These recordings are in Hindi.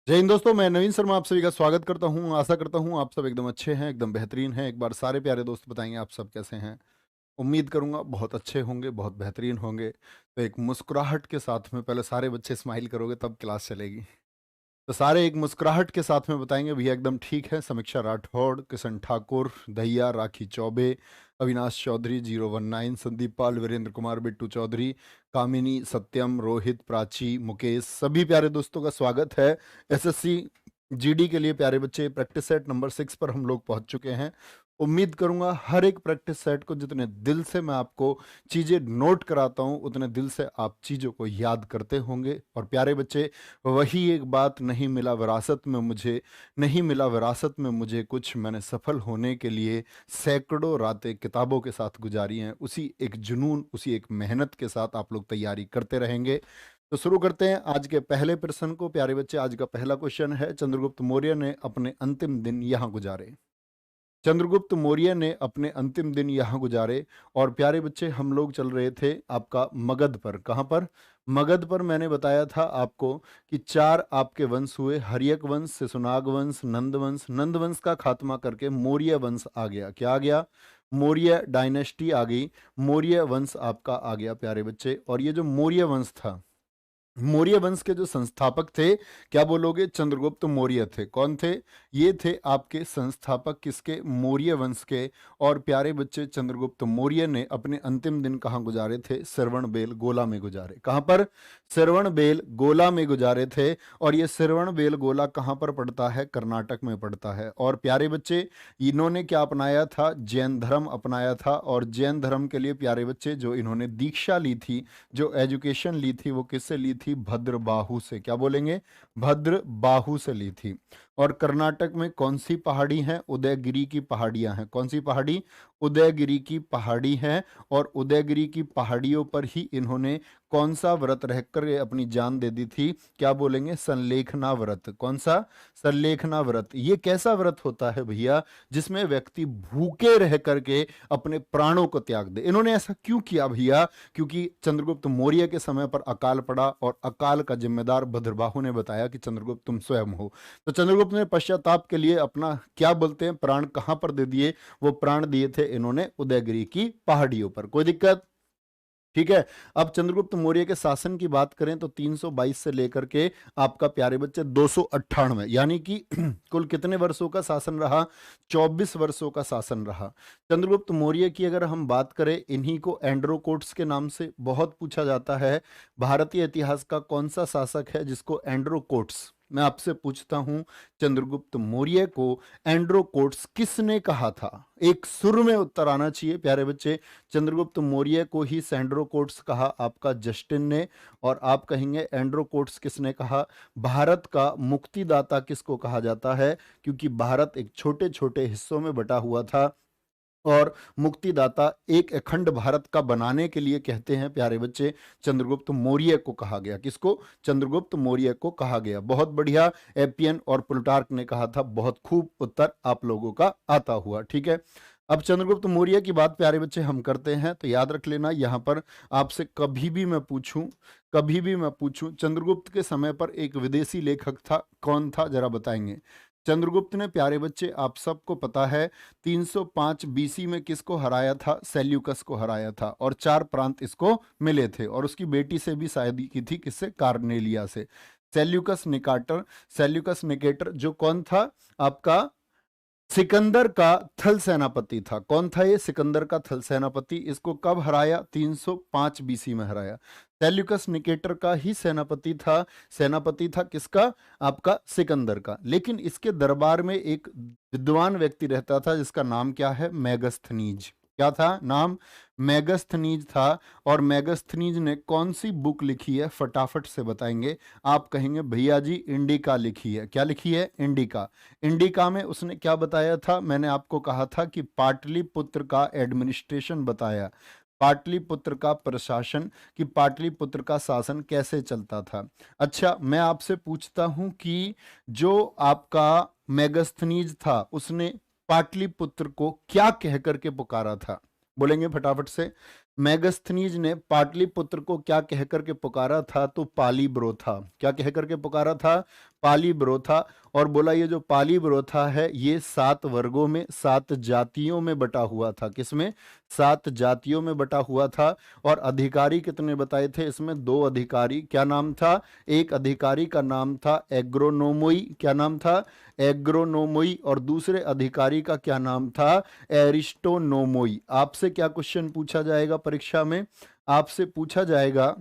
जय हिंद दोस्तों, मैं नवीन शर्मा आप सभी का स्वागत करता हूं। आशा करता हूं आप सब एकदम अच्छे हैं, एकदम बेहतरीन हैं। एक बार सारे प्यारे दोस्त बताएंगे आप सब कैसे हैं। उम्मीद करूंगा बहुत अच्छे होंगे, बहुत बेहतरीन होंगे। तो एक मुस्कुराहट के साथ में पहले सारे बच्चे स्माइल करोगे तब क्लास चलेगी। तो सारे एक मुस्कुराहट के साथ में बताएंगे भैया एकदम ठीक है। समीक्षा राठौड़, किशन ठाकुर, दहिया, राखी चौबे, अविनाश चौधरी, 019, संदीप पाल, वीरेंद्र कुमार, बिट्टू चौधरी, कामिनी, सत्यम, रोहित, प्राची, मुकेश, सभी प्यारे दोस्तों का स्वागत है। एसएससी जीडी के लिए प्यारे बच्चे प्रैक्टिस सेट नंबर 6 पर हम लोग पहुंच चुके हैं। उम्मीद करूंगा हर एक प्रैक्टिस सेट को जितने दिल से मैं आपको चीज़ें नोट कराता हूं उतने दिल से आप चीज़ों को याद करते होंगे। और प्यारे बच्चे, वही एक बात, नहीं मिला विरासत में मुझे, नहीं मिला विरासत में मुझे कुछ, मैंने सफल होने के लिए सैकड़ों रातें किताबों के साथ गुजारी हैं, उसी एक जुनून, उसी एक मेहनत के साथ आप लोग तैयारी करते रहेंगे। तो शुरू करते हैं आज के पहले प्रश्न को। प्यारे बच्चे, आज का पहला क्वेश्चन है, चंद्रगुप्त मौर्य ने अपने अंतिम दिन यहाँ गुजारे। चंद्रगुप्त मौर्य ने अपने अंतिम दिन यहाँ गुजारे। और प्यारे बच्चे, हम लोग चल रहे थे आपका मगध पर। कहाँ पर? मगध पर। मैंने बताया था आपको कि चार आपके वंश हुए, हर्यक वंश, शिशुनाग वंश, नंद वंश। नंद वंश का खात्मा करके मौर्य वंश आ गया। क्या आ गया? मौर्य डायनेस्टी आ गई, मौर्य वंश आपका आ गया प्यारे बच्चे। और ये जो मौर्य वंश था, मौर्य वंश के जो संस्थापक थे, क्या बोलोगे? चंद्रगुप्त मौर्य थे। कौन थे? ये थे आपके संस्थापक, किसके? मौर्य वंश के। और प्यारे बच्चे, चंद्रगुप्त मौर्य ने अपने अंतिम दिन कहाँ गुजारे थे? श्रवणबेल गोला में गुजारे। कहाँ पर? श्रवणबेल गोला में गुजारे थे। और ये श्रवणबेल गोला कहाँ पर पड़ता है? कर्नाटक में पड़ता है। और प्यारे बच्चे, इन्होंने क्या अपनाया था? जैन धर्म अपनाया था। और जैन धर्म के लिए प्यारे बच्चे जो इन्होंने दीक्षा ली थी, जो एजुकेशन ली थी, वो किससे ली थी? भद्रबाहु से। क्या बोलेंगे? भद्रबाहु से ली थी। और कर्नाटक में कौन सी पहाड़ी है? उदयगिरी की पहाड़ियां हैं। कौन सी पहाड़ी? उदयगिरी की पहाड़ी है। और उदयगिरी की पहाड़ियों पर ही इन्होंने कौन सा व्रत रहकर अपनी जान दे दी थी? क्या बोलेंगे? संलेखना व्रत। कौन सा? संलेखना व्रत। ये कैसा व्रत होता है भैया? जिसमें व्यक्ति भूखे रह करके अपने प्राणों को त्याग दे। इन्होंने ऐसा क्यों किया भैया? क्योंकि चंद्रगुप्त मौर्य के समय पर अकाल पड़ा और अकाल का जिम्मेदार भद्रबाहु ने बताया कि चंद्रगुप्त तुम स्वयं हो। तो चंद्रगुप्त ने पश्चाताप के लिए अपना, क्या बोलते हैं, प्राण कहां पर दे दिए? वो प्राण दिए थे इन्होंने उदयगिरी की पहाड़ियों पर। कोई दिक्कत? ठीक है। अब चंद्रगुप्त मौर्य के शासन की बात करें तो 322 से लेकर के आपका प्यारे बच्चे 298, यानी कि कुल कितने वर्षों का शासन रहा? 24 वर्षों का शासन रहा। चंद्रगुप्त मौर्य की अगर हम बात करें, इन्हीं को एंड्रोकोट्स के नाम से बहुत पूछा जाता है। भारतीय इतिहास का कौन सा शासक है जिसको एंड्रोकोट्स? मैं आपसे पूछता हूं, चंद्रगुप्त मौर्य को एंड्रोकोट्स किसने कहा था? एक सुर में उत्तर आना चाहिए प्यारे बच्चे। चंद्रगुप्त मौर्य को ही सैंड्रोकोट्स कहा आपका जस्टिन ने। और आप कहेंगे एंड्रोकोट्स किसने कहा? भारत का मुक्तिदाता किसको कहा जाता है? क्योंकि भारत एक छोटे छोटे हिस्सों में बटा हुआ था और मुक्तिदाता एक अखंड भारत का बनाने के लिए, कहते हैं प्यारे बच्चे, चंद्रगुप्त मौर्य को कहा गया। किसको? चंद्रगुप्त मौर्य को कहा गया। बहुत बढ़िया। एपियन और प्लूटार्क ने कहा था। बहुत खूब उत्तर आप लोगों का आता हुआ। ठीक है। अब चंद्रगुप्त मौर्य की बात प्यारे बच्चे हम करते हैं तो याद रख लेना, यहां पर आपसे कभी भी मैं पूछूं, कभी भी मैं पूछूं, चंद्रगुप्त के समय पर एक विदेशी लेखक था, कौन था जरा बताएंगे? चंद्रगुप्त ने प्यारे बच्चे, आप सबको पता है, 305 बीसी में किसको हराया था? सेल्यूकस को हराया था। और 4 प्रांत इसको मिले थे। और उसकी बेटी से भी शादी की थी। किससे? कार्नेलिया से। सेल्यूकस निकाटर, सेल्यूकस निकेटर, जो कौन था? आपका सिकंदर का थल सेनापति था। कौन था ये? सिकंदर का थल सेनापति। इसको कब हराया? 305 बीसी में हराया। सेल्यूकस निकेटर का ही सेनापति था। सेनापति था किसका? आपका सिकंदर का। लेकिन इसके दरबार में एक विद्वान व्यक्ति रहता था जिसका नाम क्या है? मेगस्थनीज। क्या था नाम? मेगस्थनीज था। और मेगस्थनीज ने कौन सी बुक लिखी है? फटाफट से बताएंगे। आप कहेंगे भैया जी इंडिका लिखी है। क्या लिखी है? इंडिका। इंडिका में उसने क्या बताया था? मैंने आपको कहा था कि पाटलिपुत्र का एडमिनिस्ट्रेशन बताया, पाटलिपुत्र का प्रशासन, कि पाटलिपुत्र का शासन कैसे चलता था। अच्छा, मैं आपसे पूछता हूं कि जो आपका मेगस्थनीज था उसने पाटलिपुत्र को क्या कह करके पुकारा था? बोलेंगे फटाफट से। मेगस्थनीज ने पाटलिपुत्र को क्या कह करके पुकारा था? तो पाली ब्रो था। क्या कह करके पुकारा था? पालीब्रोथा। और बोला ये जो पालीब्रोथा है ये 7 वर्गों में 7 जातियों में बटा हुआ था। किसमें? 7 जातियों में बटा हुआ था। और अधिकारी कितने बताए थे इसमें? 2 अधिकारी। क्या नाम था? एक अधिकारी का नाम था एग्रोनोमोई। क्या नाम था? एग्रोनोमोई। और दूसरे अधिकारी का क्या नाम था? एरिस्टोनोमोई। आपसे क्या क्वेश्चन पूछा जाएगा परीक्षा में? आपसे पूछा जाएगा,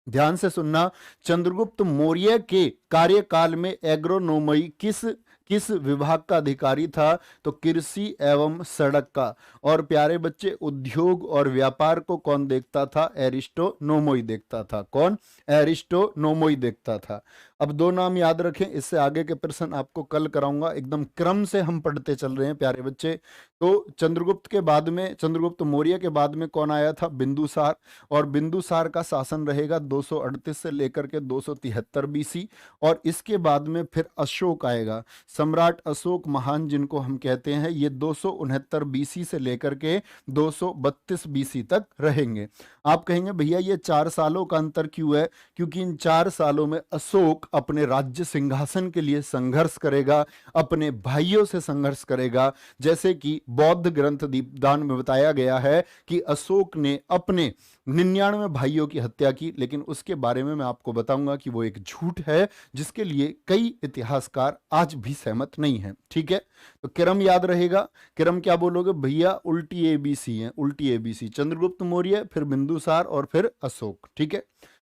ध्यान से सुनना, चंद्रगुप्त मौर्य के कार्यकाल में एग्रोनोमई किस किस विभाग का अधिकारी था? तो कृषि एवं सड़क का। और प्यारे बच्चे, उद्योग और व्यापार को कौन देखता था? एरिस्टोनोमोई देखता था। कौन? एरिस्टोनोमोई देखता था। अब 2 नाम याद रखें, इससे आगे के प्रश्न आपको कल कराऊंगा। एकदम क्रम से हम पढ़ते चल रहे हैं प्यारे बच्चे। तो चंद्रगुप्त के बाद में, चंद्रगुप्त मौर्य के बाद में कौन आया था? बिंदुसार। और बिंदुसार का शासन रहेगा 238 से लेकर के 273 बीसी। और इसके बाद में फिर अशोक आएगा। सम्राट अशोक महान जिनको हम कहते हैं, ये 269 बीसी से लेकर के 232 बीसी तक रहेंगे। आप कहेंगे भैया ये 4 सालों का अंतर क्यों है? क्योंकि इन 4 सालों में अशोक अपने राज्य सिंहासन के लिए संघर्ष करेगा, अपने भाइयों से संघर्ष करेगा। जैसे कि बौद्ध ग्रंथ दीपदान में बताया गया है कि अशोक ने अपने 99 भाइयों की हत्या की, लेकिन उसके बारे में मैं आपको बताऊंगा कि वो एक झूठ है जिसके लिए कई इतिहासकार आज भी सहमत नहीं है। ठीक है, तो क्रम याद रहेगा। क्रम क्या बोलोगे भैया? उल्टी एबीसी है, उल्टी एबीसी। चंद्रगुप्त मौर्य, फिर बिंदुसार और फिर अशोक। ठीक है,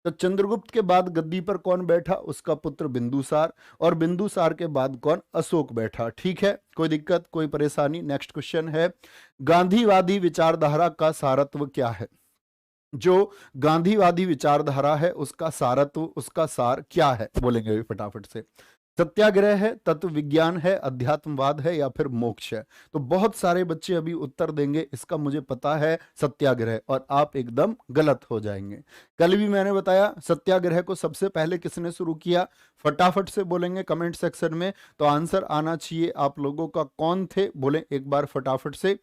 तो चंद्रगुप्त के बाद गद्दी पर कौन बैठा? उसका पुत्र बिंदुसार। और बिंदुसार के बाद कौन? अशोक बैठा। ठीक है, कोई दिक्कत, कोई परेशानी? नेक्स्ट क्वेश्चन है, गांधीवादी विचारधारा का सारत्व क्या है? जो गांधीवादी विचारधारा है उसका सारत्व, उसका सार क्या है? बोलेंगे अभी फटाफट से। सत्याग्रह है, तत्व विज्ञान है, अध्यात्मवाद है, या फिर मोक्ष है? तो बहुत सारे बच्चे अभी उत्तर देंगे इसका मुझे पता है सत्याग्रह, और आप एकदम गलत हो जाएंगे। कल भी मैंने बताया सत्याग्रह को सबसे पहले किसने शुरू किया? फटाफट से बोलेंगे कमेंट सेक्शन में, तो आंसर आना चाहिए आप लोगों का। कौन थे? बोले एक बार फटाफट से,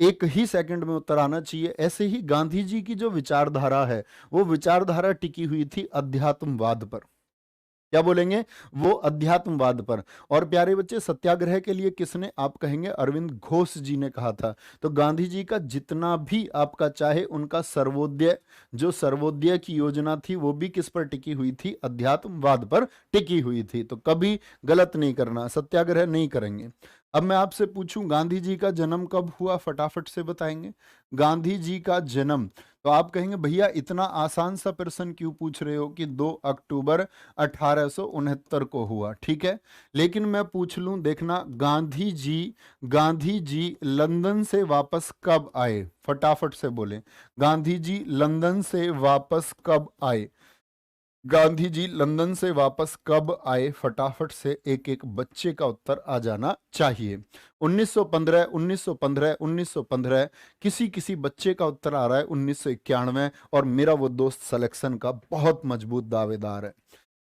एक ही सेकंड में उत्तर आना चाहिए। ऐसे ही गांधी जी की जो विचारधारा है वो विचारधारा टिकी हुई थी अध्यात्मवाद पर। क्या बोलेंगे? वो अध्यात्मवाद पर। और प्यारे बच्चे, सत्याग्रह के लिए किसने? आप कहेंगे अरविंद घोष जी ने कहा था। तो गांधी जी का जितना भी आपका चाहे उनका सर्वोदय, जो सर्वोदय की योजना थी वो भी किस पर टिकी हुई थी? अध्यात्मवाद पर टिकी हुई थी। तो कभी गलत नहीं करना, सत्याग्रह नहीं करेंगे। अब मैं आपसे पूछूं गांधी जी का जन्म कब हुआ? फटाफट से बताएंगे। गांधी जी का जन्म, तो आप कहेंगे भैया इतना आसान सा प्रश्न क्यों पूछ रहे हो कि 2 अक्टूबर 1869 को हुआ। ठीक है, लेकिन मैं पूछ लूं, देखना, गांधी जी लंदन से वापस कब आए? फटाफट से बोले, गांधी जी लंदन से वापस कब आए? गांधी जी लंदन से वापस कब आए? फटाफट से एक एक बच्चे का उत्तर आ जाना चाहिए। 1915, 1915, 1915, किसी किसी बच्चे का उत्तर आ रहा है 1991, और मेरा वो दोस्त सिलेक्शन का बहुत मजबूत दावेदार है।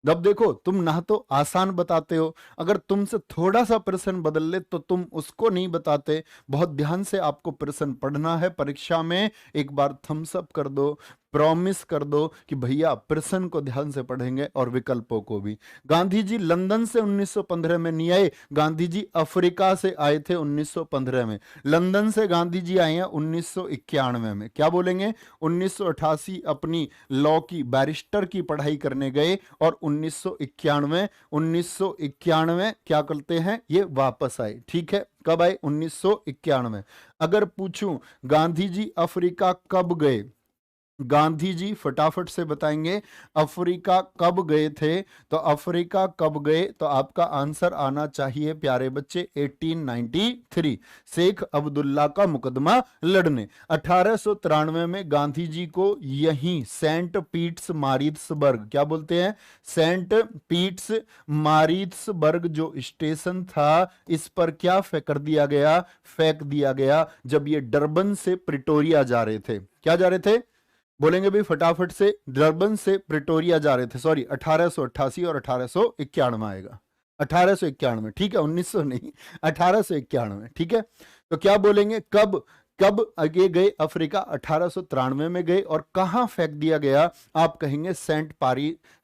अब देखो, तुम ना तो आसान बताते हो, अगर तुमसे थोड़ा सा प्रश्न बदल ले तो तुम उसको नहीं बताते। बहुत ध्यान से आपको प्रश्न पढ़ना है परीक्षा में। एक बार थम्स अप कर दो, प्रॉमिस कर दो कि भैया प्रश्न को ध्यान से पढ़ेंगे और विकल्पों को भी। गांधी जी लंदन से 1915 में नहीं आए, गांधी जी अफ्रीका से आए थे 1915 में। लंदन से गांधी जी आए हैं 1991 में। क्या बोलेंगे? 1988 अपनी लॉ की, बैरिस्टर की पढ़ाई करने गए, और 1991 क्या करते हैं? ये वापस आए। ठीक है, कब आए? 1991। अगर पूछूं गांधी जी अफ्रीका कब गए, गांधी जी फटाफट से बताएंगे अफ्रीका कब गए थे? तो अफ्रीका कब गए? तो आपका आंसर आना चाहिए प्यारे बच्चे 1893, शेख अब्दुल्ला का मुकदमा लड़ने। 1893 में गांधी जी को यहीं सेंट पीट्स मारिट्सबर्ग, क्या बोलते हैं? सेंट पीट्स मारिट्सबर्ग जो स्टेशन था, इस पर क्या कर दिया गया? फेंक दिया गया, जब ये डरबन से प्रिटोरिया जा रहे थे। क्या जा रहे थे? बोलेंगे भी फटाफट से, डरबन से प्रिटोरिया जा रहे थे। सॉरी, 1888 और 1891 आएगा। 1891, ठीक है, 1900 नहीं, 1891। ठीक है, तो क्या बोलेंगे? कब कब आगे गए अफ्रीका? 1893 में गए। और कहां फेंक दिया गया? आप कहेंगे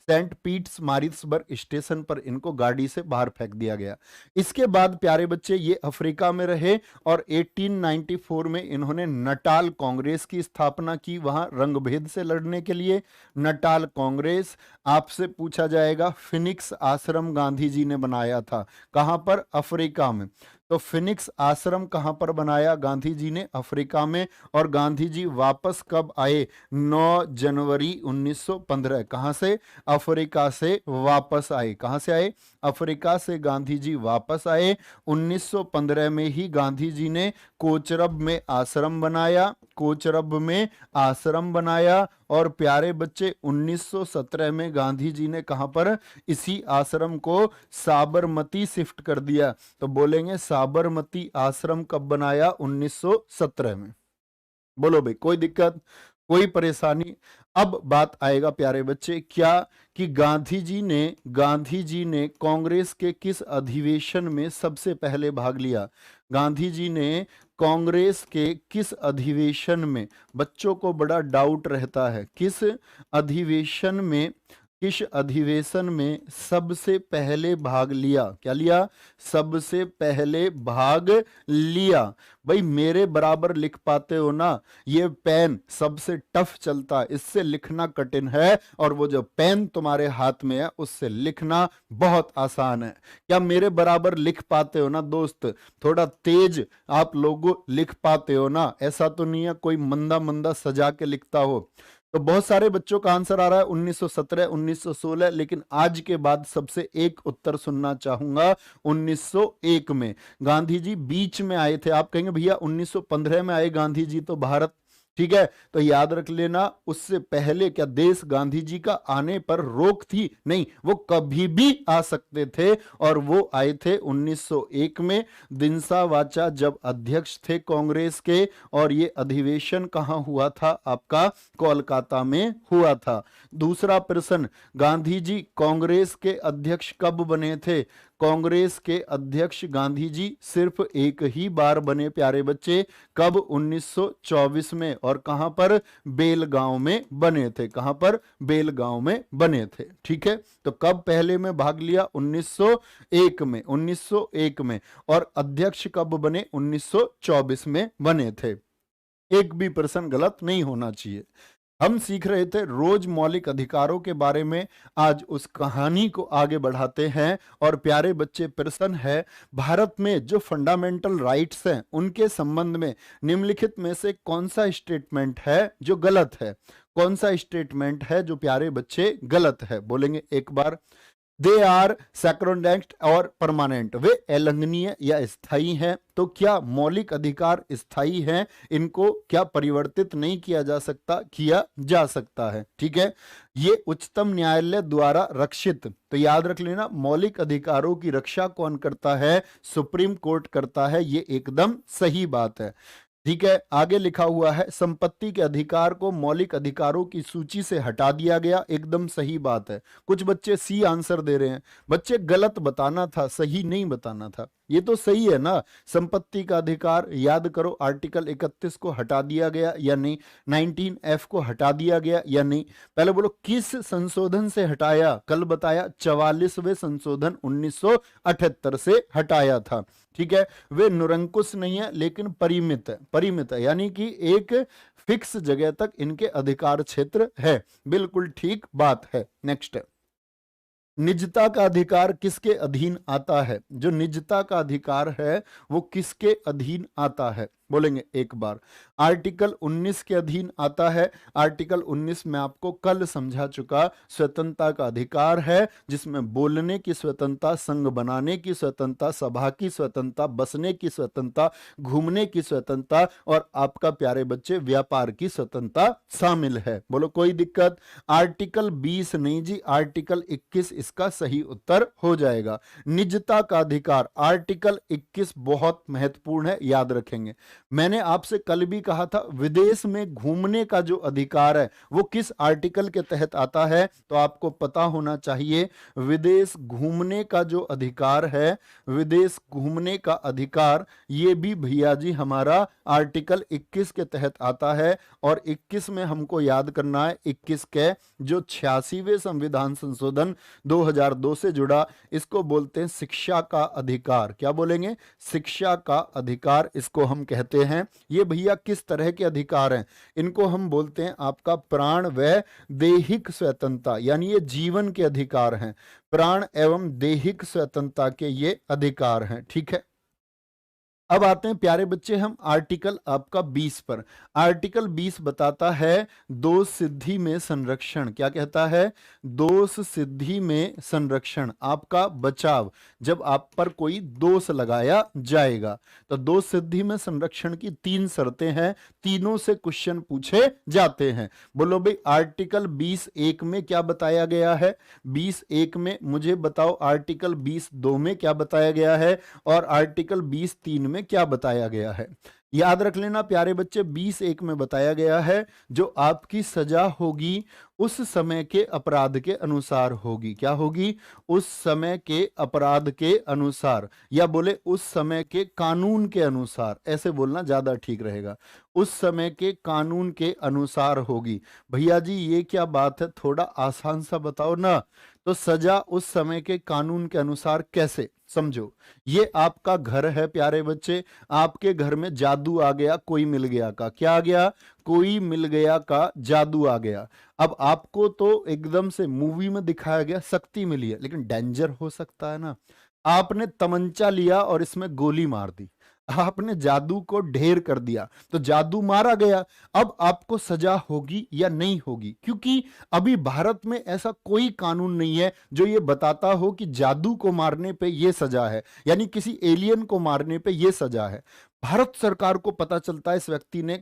सेंट पीट्स मारिट्सबर्ग स्टेशन पर इनको गाड़ी से बाहर फेंक दिया गया। इसके बाद प्यारे बच्चे ये अफ्रीका में रहे और 1894 में इन्होंने नटाल कांग्रेस की स्थापना की, वहां रंगभेद से लड़ने के लिए। नटाल कांग्रेस, आपसे पूछा जाएगा फिनिक्स आश्रम गांधी जी ने बनाया था, कहां पर? अफ्रीका में। तो फिनिक्स आश्रम कहां पर बनाया गांधी जी ने? अफ्रीका में। और गांधी जी वापस कब आए? 9 जनवरी 1915। कहां से? अफ्रीका से वापस आए। कहां से आए? अफ्रीका से गांधी जी वापस आए। 1915 में ही गांधी जी ने कोचरब में आश्रम बनाया, कोचरब में आश्रम बनाया। और प्यारे बच्चे 1917 में गांधी जी ने कहां पर? इसी आश्रम को साबरमती शिफ्ट कर दिया। तो बोलेंगे साबरमती आश्रम कब बनाया? 1917 में। बोलो भाई, कोई दिक्कत, कोई परेशानी? अब बात आएगा प्यारे बच्चे क्या कि गांधी जी ने कांग्रेस के किस अधिवेशन में सबसे पहले भाग लिया? गांधी जी ने कांग्रेस के किस अधिवेशन में, बच्चों को बड़ा डाउट रहता है, किस अधिवेशन में, किस अधिवेशन में सबसे पहले भाग लिया? क्या लिया? सबसे पहले भाग लिया। भाई मेरे बराबर लिख पाते हो ना? ये पेन सबसे टफ चलता है, इससे लिखना कठिन है, और वो जो पेन तुम्हारे हाथ में है उससे लिखना बहुत आसान है। क्या मेरे बराबर लिख पाते हो ना दोस्त? थोड़ा तेज आप लोग लिख पाते हो ना? ऐसा तो नहीं है कोई मंदा मंदा सजा के लिखता हो। तो बहुत सारे बच्चों का आंसर आ रहा है 1917, 1916, लेकिन आज के बाद सबसे एक उत्तर सुनना चाहूंगा। 1901 में गांधी जी बीच में आए थे। आप कहेंगे भैया 1915 में आए गांधी जी तो भारत, ठीक है, तो याद रख लेना उससे पहले क्या देश गांधी जी का आने पर रोक थी? नहीं, वो कभी भी आ सकते थे, और वो आए थे 1901 में। दिनसा वाचा जब अध्यक्ष थे कांग्रेस के, और ये अधिवेशन कहां हुआ था? आपका कोलकाता में हुआ था। दूसरा प्रश्न, गांधी जी कांग्रेस के अध्यक्ष कब बने थे? कांग्रेस के अध्यक्ष गांधी जी सिर्फ एक ही बार बने प्यारे बच्चे। कब? 1924 में। और कहां पर? बेलगांव में बने थे। कहां पर? बेलगांव में बने थे। ठीक है, तो कब पहले में भाग लिया? 1901 में। 1901 में। और अध्यक्ष कब बने? 1924 में बने थे। एक भी प्रश्न गलत नहीं होना चाहिए। हम सीख रहे थे रोज मौलिक अधिकारों के बारे में, आज उस कहानी को आगे बढ़ाते हैं। और प्यारे बच्चे प्रश्न है, भारत में जो फंडामेंटल राइट्स हैं उनके संबंध में निम्नलिखित में से कौन सा स्टेटमेंट है जो गलत है? कौन सा स्टेटमेंट है जो प्यारे बच्चे गलत है? बोलेंगे एक बार। दे आर सैक्रोडेंट और परमानेंट, वे अलंघनीय या स्थायी हैं। तो क्या मौलिक अधिकार स्थायी हैं? इनको क्या परिवर्तित नहीं किया जा सकता? किया जा सकता है। ठीक है, ये उच्चतम न्यायालय द्वारा रक्षित। तो याद रख लेना, मौलिक अधिकारों की रक्षा कौन करता है? सुप्रीम कोर्ट करता है। ये एकदम सही बात है। ठीक है, आगे लिखा हुआ है संपत्ति के अधिकार को मौलिक अधिकारों की सूची से हटा दिया गया। एकदम सही बात है। कुछ बच्चे सी आंसर दे रहे हैं। बच्चे गलत बताना था, सही नहीं बताना था। ये तो सही है ना, संपत्ति का अधिकार याद करो, आर्टिकल 31 को हटा दिया गया या नहीं? 19F को हटा दिया गया या नहीं? पहले बोलो किस संशोधन से हटाया? कल बताया 44वें संशोधन 1978 से हटाया था। ठीक है, वे निरंकुश नहीं है लेकिन परिमित है। परिमित है यानी कि एक फिक्स जगह तक इनके अधिकार क्षेत्र है। बिल्कुल ठीक बात है। नेक्स्ट, निजता का अधिकार किसके अधीन आता है? जो निजता का अधिकार है वो किसके अधीन आता है? बोलेंगे एक बार। आर्टिकल 19 के अधीन आता है। आर्टिकल 19 में आपको कल समझा चुका, स्वतंत्रता का अधिकार है, जिसमें बोलने की स्वतंत्रता, संघ बनाने की स्वतंत्रता, सभा की स्वतंत्रता, बसने की स्वतंत्रता, घूमने की स्वतंत्रता, और आपका प्यारे बच्चे व्यापार की स्वतंत्रता शामिल है। बोलो कोई दिक्कत? आर्टिकल 20 नहीं जी, आर्टिकल 21 इसका सही उत्तर हो जाएगा। निजता का अधिकार आर्टिकल 21 बहुत महत्वपूर्ण है, याद रखेंगे। मैंने आपसे कल भी कहा था विदेश में घूमने का जो अधिकार है वो किस आर्टिकल के तहत आता है, तो आपको पता होना चाहिए विदेश घूमने का जो अधिकार है, विदेश घूमने का अधिकार ये भी भैया जी हमारा आर्टिकल 21 के तहत आता है। और 21 में हमको याद करना है 21 के जो 86वें संविधान संशोधन 2002 से जुड़ा, इसको बोलते हैं शिक्षा का अधिकार। क्या बोलेंगे? शिक्षा का अधिकार इसको हम कहते हैं। ये भैया किस तरह के अधिकार हैं? इनको हम बोलते हैं आपका प्राण व दैहिक स्वतंत्रता, यानी ये जीवन के अधिकार हैं। प्राण एवं दैहिक स्वतंत्रता के ये अधिकार हैं। ठीक है, अब आते हैं प्यारे बच्चे हम आर्टिकल आपका 20 पर। आर्टिकल 20 बताता है दोष सिद्धि में संरक्षण। क्या कहता है? दोष सिद्धि में संरक्षण, आपका बचाव जब आप पर कोई दोष लगाया जाएगा। तो दोष सिद्धि में संरक्षण की 3 शर्तें हैं, तीनों से क्वेश्चन पूछे जाते हैं। बोलो भाई आर्टिकल 20(1) में क्या बताया गया है? 20(1) में मुझे बताओ आर्टिकल 20(2) में क्या बताया गया है और आर्टिकल 20(3) में क्या बताया गया है। याद रख लेना प्यारे बच्चे, 20(1) में बताया गया है जो आपकी सजा होगी उस समय के अपराध के अनुसार होगी। क्या होगी? उस समय के अपराध के अनुसार, या बोले उस समय के कानून के अनुसार, ऐसे बोलना ज्यादा ठीक रहेगा। उस समय के कानून के अनुसार होगी। भैया जी ये क्या बात है, थोड़ा आसान सा बताओ ना। तो सजा उस समय के कानून के अनुसार कैसे? समझो, ये आपका घर है प्यारे बच्चे, आपके घर में जादू आ गया, कोई मिल गया का। क्या आ गया? कोई मिल गया का जादू आ गया। अब आपको तो एकदम से मूवी में दिखाया गया शक्ति मिली है, लेकिन डेंजर हो सकता है ना। आपने तमंचा लिया और इसमें गोली मार दी, आपने जादू को ढेर कर दिया, तो जादू मारा गया। अब आपको सजा होगी या नहीं होगी? क्योंकि अभी भारत में ऐसा कोई कानून नहीं है जो ये बताता हो कि जादू को मारने पे ये सजा है, यानी किसी एलियन को मारने पे ये सजा है। भारत सरकार को पता चलता है इस व्यक्ति ने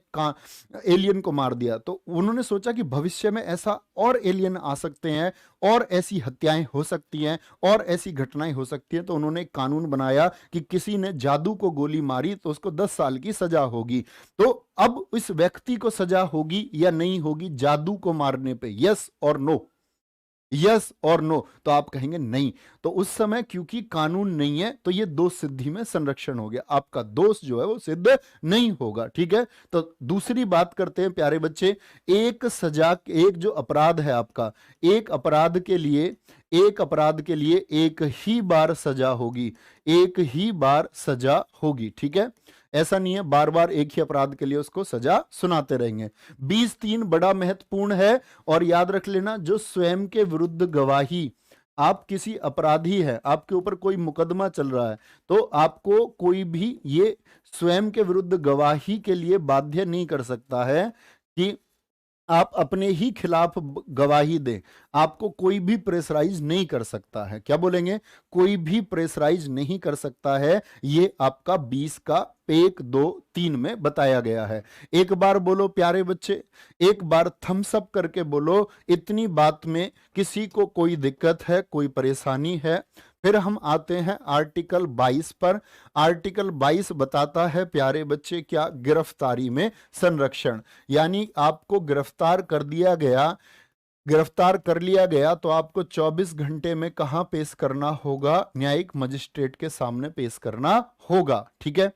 एलियन को मार दिया, तो उन्होंने सोचा कि भविष्य में ऐसा और एलियन आ सकते हैं और ऐसी हत्याएं हो सकती हैं और ऐसी घटनाएं हो सकती हैं, तो उन्होंने एक कानून बनाया कि किसी ने जादू को गोली मारी तो उसको 10 साल की सजा होगी। तो अब इस व्यक्ति को सजा होगी या नहीं होगी जादू को मारने पे? यस और नो, यस और नो। तो आप कहेंगे नहीं। तो उस समय क्योंकि कानून नहीं है तो ये दोष सिद्धि में संरक्षण हो गया, आपका दोष जो है वो सिद्ध नहीं होगा। ठीक है, तो दूसरी बात करते हैं प्यारे बच्चे। एक सजा, एक जो अपराध है आपका, एक अपराध के लिए एक ही बार सजा होगी, एक ही बार सजा होगी। ठीक है, ऐसा नहीं है बार बार एक ही अपराध के लिए उसको सजा सुनाते रहेंगे। 20(3) बड़ा महत्वपूर्ण है। और याद रख लेना, जो स्वयं के विरुद्ध गवाही, आप किसी अपराधी है, आपके ऊपर कोई मुकदमा चल रहा है, तो आपको कोई भी ये स्वयं के विरुद्ध गवाही के लिए बाध्य नहीं कर सकता है कि आप अपने ही खिलाफ गवाही दें। आपको कोई भी प्रेशराइज नहीं कर सकता है। क्या बोलेंगे? कोई भी प्रेशराइज नहीं कर सकता है। ये आपका 20 का 1, 2, 3 में बताया गया है। एक बार बोलो प्यारे बच्चे, एक बार थम्स अप करके बोलो, इतनी बात में किसी को कोई दिक्कत है, कोई परेशानी है? फिर हम आते हैं आर्टिकल 22 पर। आर्टिकल 22 बताता है प्यारे बच्चे क्या? गिरफ्तारी में संरक्षण, यानी आपको गिरफ्तार कर लिया गया तो आपको 24 घंटे में कहां पेश करना होगा? न्यायिक मजिस्ट्रेट के सामने पेश करना होगा। ठीक है,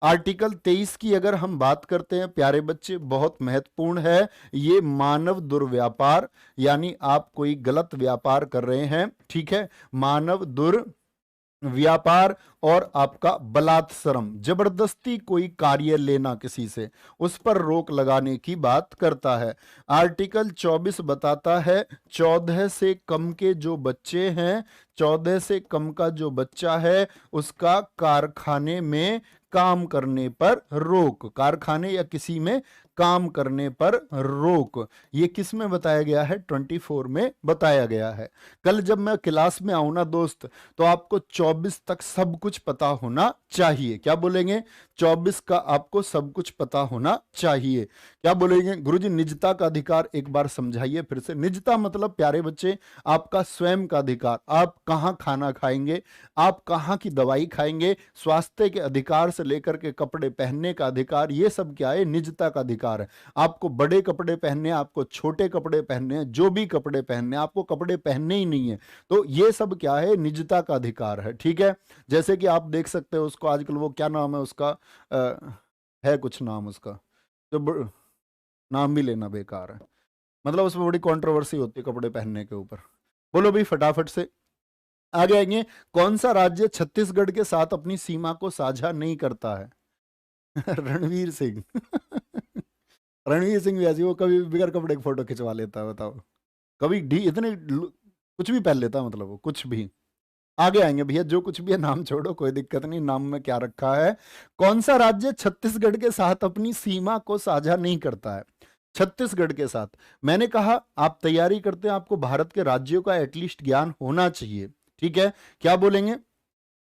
आर्टिकल 23 की अगर हम बात करते हैं प्यारे बच्चे, बहुत महत्वपूर्ण है। ये मानव दुर्व्यापार, यानी आप कोई गलत व्यापार कर रहे हैं। ठीक है, मानव दुर्व्यापार और आपका बलात्सरम, जबरदस्ती कोई कार्य लेना किसी से, उस पर रोक लगाने की बात करता है। आर्टिकल 24 बताता है 14 से कम के जो बच्चे हैं, 14 से कम का जो बच्चा है उसका कारखाने में काम करने पर रोक, कारखाने या किसी में काम करने पर रोक। ये किस में बताया गया है? 24 में बताया गया है। कल जब मैं क्लास में आऊं ना दोस्त, तो आपको 24 तक सब कुछ पता होना चाहिए। क्या बोलेंगे? 24 का आपको सब कुछ पता होना चाहिए। क्या बोलेंगे? गुरुजी निजता का अधिकार एक बार समझाइए फिर से। निजता मतलब प्यारे बच्चे आपका स्वयं का अधिकार। आप कहाँ खाना खाएंगे, आप कहाँ की दवाई खाएंगे, स्वास्थ्य के अधिकार से लेकर के कपड़े पहनने का अधिकार, ये सब क्या है? निजता का अधिकार है। आपको बड़े कपड़े पहनने, आपको छोटे कपड़े पहनने, जो भी कपड़े पहनने, आपको कपड़े पहनने ही नहीं है, तो ये सब क्या है? निजता का अधिकार है। ठीक है, जैसे कि आप देख सकते हो उसको आजकल, वो क्या नाम है उसका, है कुछ नाम उसका, जो नाम भी लेना बेकार है, मतलब उसमें बड़ी कंट्रोवर्सी होती है कपड़े पहनने के ऊपर। बोलो भाई फटाफट से, आगे आएंगे। कौन सा राज्य छत्तीसगढ़ के साथ अपनी सीमा को साझा नहीं करता है? रणवीर सिंह। रणवीर सिंह भी ऐसी, वो कभी बिगर कपड़े की फोटो खिंचवा लेता है, बताओ। कभी डी इतने कुछ भी पहन लेता है, मतलब वो कुछ भी। आगे आएंगे भैया, जो कुछ भी है नाम छोड़ो, कोई दिक्कत नहीं, नाम में क्या रखा है। कौन सा राज्य छत्तीसगढ़ के साथ अपनी सीमा को साझा नहीं करता है? छत्तीसगढ़ के साथ। मैंने कहा आप तैयारी करते हैं, आपको भारत के राज्यों का एटलीस्ट ज्ञान होना चाहिए। ठीक है, क्या बोलेंगे?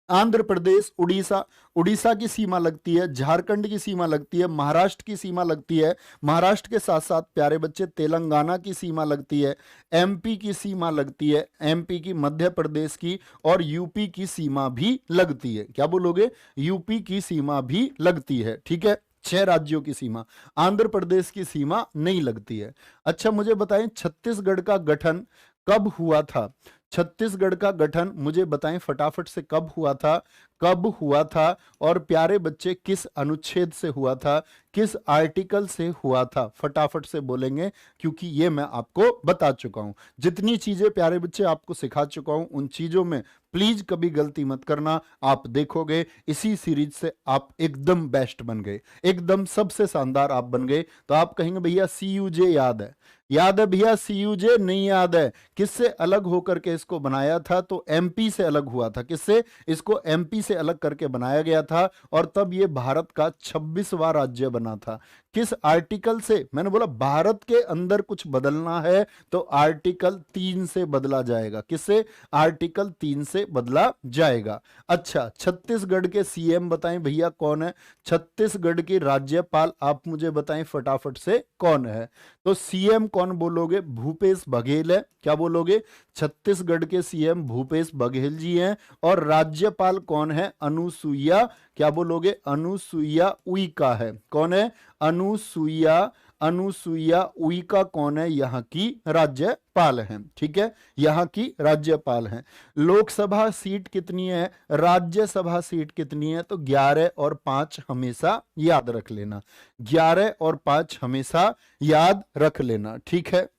आंध्र प्रदेश, उड़ीसा, उड़ीसा की सीमा लगती है, झारखंड की सीमा लगती है, महाराष्ट्र की सीमा लगती है, महाराष्ट्र के साथ साथ प्यारे बच्चे तेलंगाना की सीमा लगती है, एमपी की सीमा लगती है, एमपी की, मध्य प्रदेश की, और यूपी की सीमा भी लगती है। क्या बोलोगे? यूपी की सीमा भी लगती है। ठीक है, 6 राज्यों की सीमा। आंध्र प्रदेश की सीमा नहीं लगती है। अच्छा मुझे बताएं, छत्तीसगढ़ का गठन कब हुआ था? छत्तीसगढ़ का गठन मुझे बताएं फटाफट से, कब हुआ था? कब हुआ था? और प्यारे बच्चे किस अनुच्छेद से हुआ था, किस आर्टिकल से हुआ था? फटाफट से बोलेंगे, क्योंकि ये मैं आपको बता चुका हूं। जितनी चीजें प्यारे बच्चे आपको सिखा चुका हूं, उन चीजों में प्लीज कभी गलती मत करना। आप देखोगे इसी सीरीज से आप एकदम बेस्ट बन गए, एकदम सबसे शानदार आप बन गए। तो आप कहेंगे भैया CUJ याद है? याद है भैया CUJ? नहीं याद है। किससे अलग होकर के इसको बनाया था? तो MP से अलग हुआ था। किससे? इसको MP से अलग करके बनाया गया था, और तब ये भारत का 26वां राज्य बना था। किस आर्टिकल से? मैंने बोला भारत के अंदर कुछ बदलना है तो आर्टिकल 3 से बदला जाएगा। किससे? आर्टिकल 3 से बदला जाएगा। अच्छा, छत्तीसगढ़ के CM बताएं भैया कौन है? छत्तीसगढ़ की राज्यपाल आप मुझे बताएं फटाफट से कौन है? तो CM कौन बोलोगे? भूपेश बघेल है। क्या बोलोगे? छत्तीसगढ़ के CM भूपेश बघेल जी हैं। और राज्यपाल कौन है? अनुसुईया, क्या बोलोगे? अनुसुईया उइका है। कौन है? अनुसुईया, अनुसुईया उइका कौन है? यहाँ की राज्यपाल हैं। ठीक है, यहाँ की राज्यपाल हैं। लोकसभा सीट कितनी है, राज्यसभा सीट कितनी है? तो 11 और 5 हमेशा याद रख लेना, 11 और 5 हमेशा याद रख लेना। ठीक है,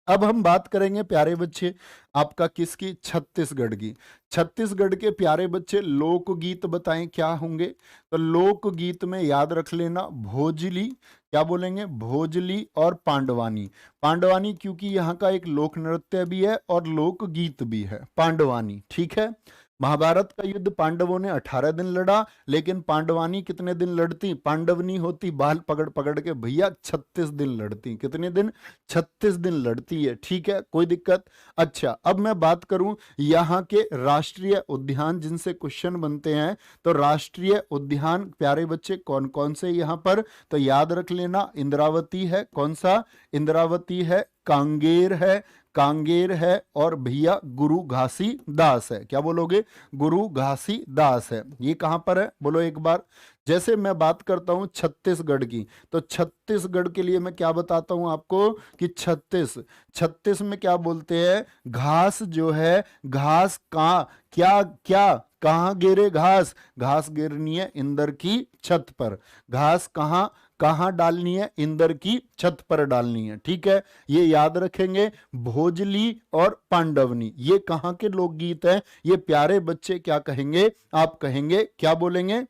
अब हम बात करेंगे प्यारे बच्चे आपका किसकी? छत्तीसगढ़ की। छत्तीसगढ़ के प्यारे बच्चे लोकगीत बताएं क्या होंगे? तो लोकगीत में याद रख लेना भोजली, क्या बोलेंगे? भोजली और पांडवानी। पांडवानी क्योंकि यहाँ का एक लोक नृत्य भी है और लोकगीत भी है, पांडवानी। ठीक है, महाभारत का युद्ध पांडवों ने 18 दिन लड़ा, लेकिन पांडवानी कितने दिन लड़ती? पांडवनी होती बाल पकड़ पकड़ के भैया 36 दिन लड़ती। कितने दिन? 36 दिन लड़ती है। ठीक है, कोई दिक्कत? अच्छा, अब मैं बात करूं यहाँ के राष्ट्रीय उद्यान जिनसे क्वेश्चन बनते हैं, तो राष्ट्रीय उद्यान प्यारे बच्चे कौन कौन से यहाँ पर? तो याद रख लेना, इंद्रावती है। कौन सा? इंद्रावती है, कांगेर है, कांगेर है, और भैया गुरु घासीदास है। क्या बोलोगे? गुरु घासीदास है। ये कहां पर है बोलो एक बार? जैसे मैं बात करता हूं छत्तीसगढ़ की, तो छत्तीसगढ़ के लिए मैं क्या बताता हूं आपको कि 36 में क्या बोलते हैं? घास जो है, घास कहाँ, क्या क्या कहाँ गिरे घास? घास गिरनी है इंद्र की छत पर। घास कहाँ कहाँ डालनी है? इंद्र की छत पर डालनी है। ठीक है, ये याद रखेंगे। भोजली और पांडवनी ये कहाँ के लोकगीत हैं? ये प्यारे बच्चे क्या कहेंगे? आप कहेंगे, क्या बोलेंगे?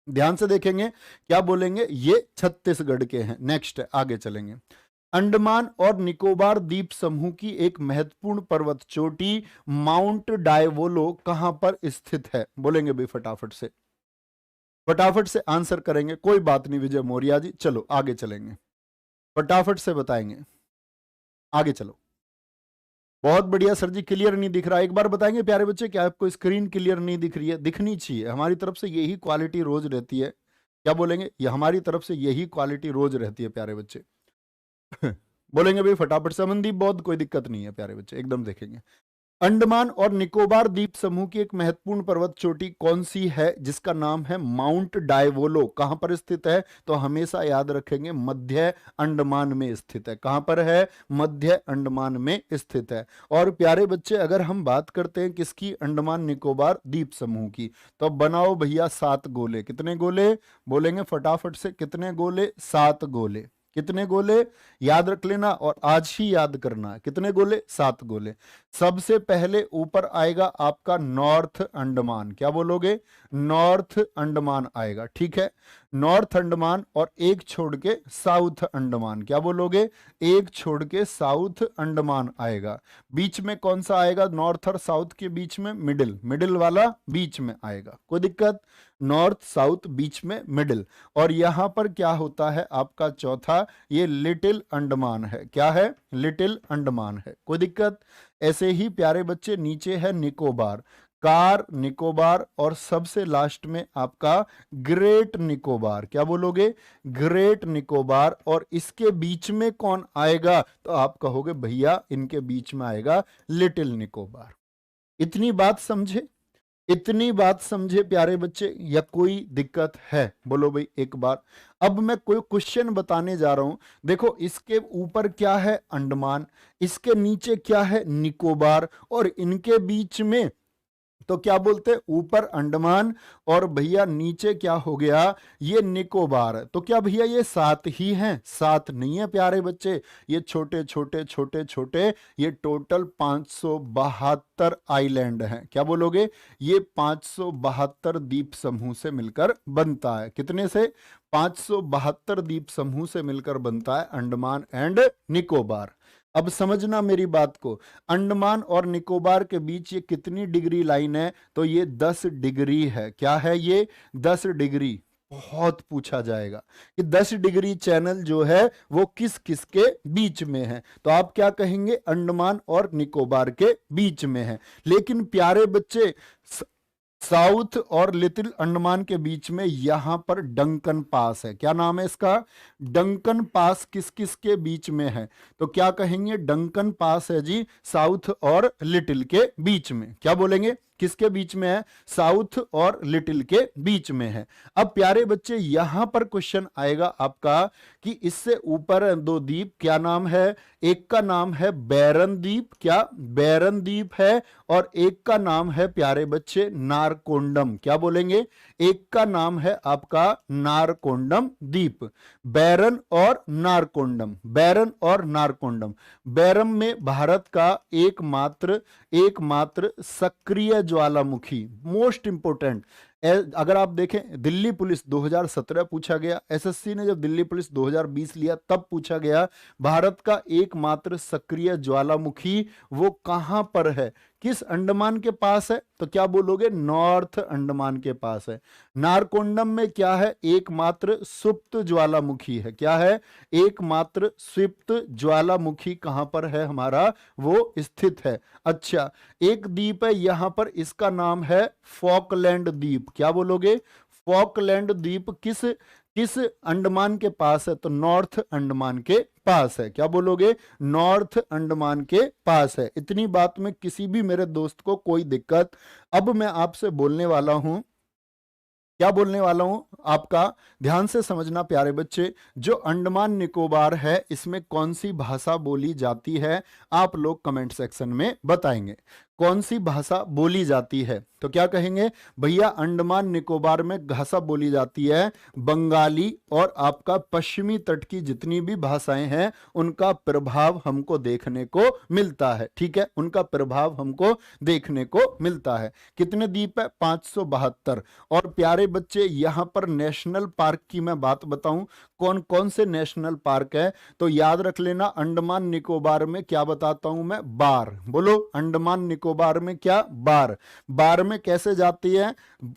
ध्यान से देखेंगे, क्या बोलेंगे? ये छत्तीसगढ़ के हैं। नेक्स्ट आगे चलेंगे। अंडमान और निकोबार द्वीप समूह की एक महत्वपूर्ण पर्वत चोटी माउंट डायवोलो कहां पर स्थित है? बोलेंगे भी फटाफट से, फटाफट से आंसर करेंगे, कोई बात नहीं विजय मौर्य जी, चलो आगे चलेंगे, फटाफट से बताएंगे, आगे चलो। बहुत बढ़िया सर जी, क्लियर नहीं दिख रहा, एक बार बताएंगे प्यारे बच्चे, क्या आपको स्क्रीन क्लियर नहीं दिख रही है? दिखनी चाहिए, हमारी तरफ से यही क्वालिटी रोज रहती है। क्या बोलेंगे? ये हमारी तरफ से यही क्वालिटी रोज रहती है प्यारे बच्चे। बोलेंगे भाई फटाफट से, अमनदीप बहुत, कोई दिक्कत नहीं है प्यारे बच्चे, एकदम देखेंगे। अंडमान और निकोबार द्वीप समूह की एक महत्वपूर्ण पर्वत चोटी कौन सी है जिसका नाम है माउंट डायवोलो? कहां पर स्थित है? तो हमेशा याद रखेंगे मध्य अंडमान में स्थित है। कहां पर है? मध्य अंडमान में स्थित है। और प्यारे बच्चे अगर हम बात करते हैं किसकी? अंडमान निकोबार द्वीप समूह की, तो बनाओ भैया 7 गोले। कितने गोले? बोलेंगे फटाफट से, कितने गोले? 7 गोले। कितने गोले? याद रख लेना और आज ही याद करना। कितने गोले? 7 गोले। सबसे पहले ऊपर आएगा आपका नॉर्थ अंडमान। क्या बोलोगे? नॉर्थ अंडमान आएगा, ठीक है, नॉर्थ अंडमान। और एक छोड़ के साउथ अंडमान। क्या बोलोगे? एक छोड़ के साउथ अंडमान आएगा। बीच में कौन सा आएगा? नॉर्थ और साउथ के बीच में मिडिल, मिडिल वाला बीच में आएगा, कोई दिक्कत? नॉर्थ साउथ बीच में मिडिल। और यहां पर क्या होता है आपका चौथा? ये लिटिल अंडमान है। क्या है? लिटिल अंडमान है, कोई दिक्कत? ऐसे ही प्यारे बच्चे नीचे है निकोबार, कार निकोबार, और सबसे लास्ट में आपका ग्रेट निकोबार। क्या बोलोगे? ग्रेट निकोबार। और इसके बीच में कौन आएगा? तो आप कहोगे भैया इनके बीच में आएगा लिटिल निकोबार। इतनी बात समझे? इतनी बात समझे प्यारे बच्चे, या कोई दिक्कत है? बोलो भाई एक बार। अब मैं कोई क्वेश्चन बताने जा रहा हूं, देखो इसके ऊपर क्या है? अंडमान, इसके नीचे क्या है? निकोबार, और इनके बीच में तो क्या बोलते हैं? ऊपर अंडमान, और भैया नीचे क्या हो गया? ये निकोबार। तो क्या भैया ये 7 ही हैं? 7 नहीं है प्यारे बच्चे, ये छोटे छोटे छोटे छोटे, ये टोटल 572 आइलैंड हैं। क्या बोलोगे? ये 572 द्वीप समूह से मिलकर बनता है। कितने से? 572 द्वीप समूह से मिलकर बनता है अंडमान एंड निकोबार। अब समझना मेरी बात को, अंडमान और निकोबार के बीच ये कितनी डिग्री लाइन है? तो ये 10 डिग्री है। क्या है ये? 10 डिग्री। बहुत पूछा जाएगा कि 10 डिग्री चैनल जो है वो किस किस के बीच में है, तो आप क्या कहेंगे? अंडमान और निकोबार के बीच में है। लेकिन प्यारे बच्चे साउथ और लिटिल अंडमान के बीच में यहां पर डंकन पास है। क्या नाम है इसका? डंकन पास किस किस के बीच में है? तो क्या कहेंगे? डंकन पास है जी साउथ और लिटिल के बीच में। क्या बोलेंगे? किसके बीच में है? साउथ और लिटिल के बीच में है। अब प्यारे बच्चे यहां पर क्वेश्चन आएगा आपका कि इससे ऊपर 2 द्वीप, क्या नाम है? एक का नाम है बैरन द्वीप, क्या? बैरन द्वीप है। और एक का नाम है प्यारे बच्चे नारकोंडम। क्या बोलेंगे? एक का नाम है आपका नारकोंडम द्वीप। बैरन और नारकोंडम, बैरन और नारकोंडम। बैरन में भारत का एकमात्र सक्रिय ज्वालामुखी, मोस्ट इंपोर्टेंट। अगर आप देखें दिल्ली पुलिस 2017 पूछा गया, एसएससी ने जब दिल्ली पुलिस 2020 लिया तब पूछा गया भारत का एकमात्र सक्रिय ज्वालामुखी वो कहां पर है? किस अंडमान के पास है? तो क्या बोलोगे? नॉर्थ अंडमान के पास है। नारकोंडम में क्या है? एकमात्र सुप्त ज्वालामुखी है। क्या है? एकमात्र सुप्त ज्वालामुखी कहां पर है हमारा? वो स्थित है। अच्छा, एक द्वीप है यहां पर, इसका नाम है फॉकलैंड द्वीप। क्या बोलोगे? फॉकलैंड द्वीप किस किस अंडमान के पास है? तो नॉर्थ अंडमान के पास है। क्या बोलोगे? नॉर्थ अंडमान के पास है। इतनी बात में किसी भी मेरे दोस्त को कोई दिक्कत? अब मैं आपसे बोलने वाला हूं, क्या बोलने वाला हूं आपका ध्यान से समझना प्यारे बच्चे। जो अंडमान निकोबार है इसमें कौन सी भाषा बोली जाती है? आप लोग कमेंट सेक्शन में बताएंगे कौन सी भाषा बोली जाती है। तो क्या कहेंगे? भैया अंडमान निकोबार में भाषा बोली जाती है बंगाली, और आपका पश्चिमी तट की जितनी भी भाषाएं हैं उनका प्रभाव हमको देखने को मिलता है। ठीक है, उनका प्रभाव हमको देखने को मिलता है। कितने द्वीप है? 572। और प्यारे बच्चे यहां पर नेशनल पार्क की मैं बात बताऊं, कौन कौन से नेशनल पार्क है? तो याद रख लेना, अंडमान निकोबार में क्या बताता हूं मैं? बार। बोलो, अंडमान निकोबार में क्या? बार। बार में कैसे जाती है?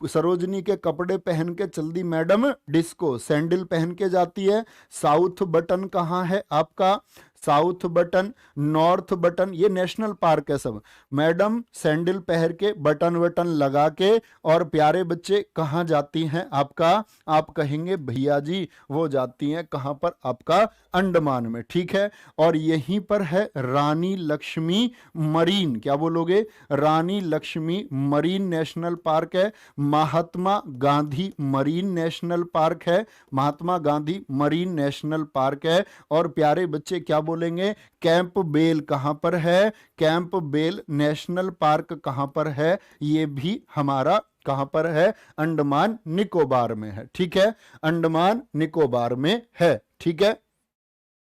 सरोजनी के कपड़े पहन के चल दी मैडम डिस्को, सैंडल पहन के जाती है। साउथ बटन कहाँ है आपका? साउथ बटन, नॉर्थ बटन, ये नेशनल पार्क है सब। मैडम सैंडल पहन के, बटन वटन लगा के, और प्यारे बच्चे कहाँ जाती हैं आपका? आप कहेंगे भैया जी वो जाती हैं कहाँ पर? आपका अंडमान में, ठीक है। और यहीं पर है रानी लक्ष्मी मरीन, क्या बोलोगे? रानी लक्ष्मी मरीन नेशनल पार्क है। Mahatma Gandhi marine national park है, Mahatma Gandhi marine national park है। और प्यारे बच्चे क्या बोलेंगे? कैंप बेल कहां पर है? कैंप बेल नेशनल पार्क कहां पर है? ये भी हमारा कहां पर है? अंडमान निकोबार में है, ठीक है, अंडमान निकोबार में है, ठीक है।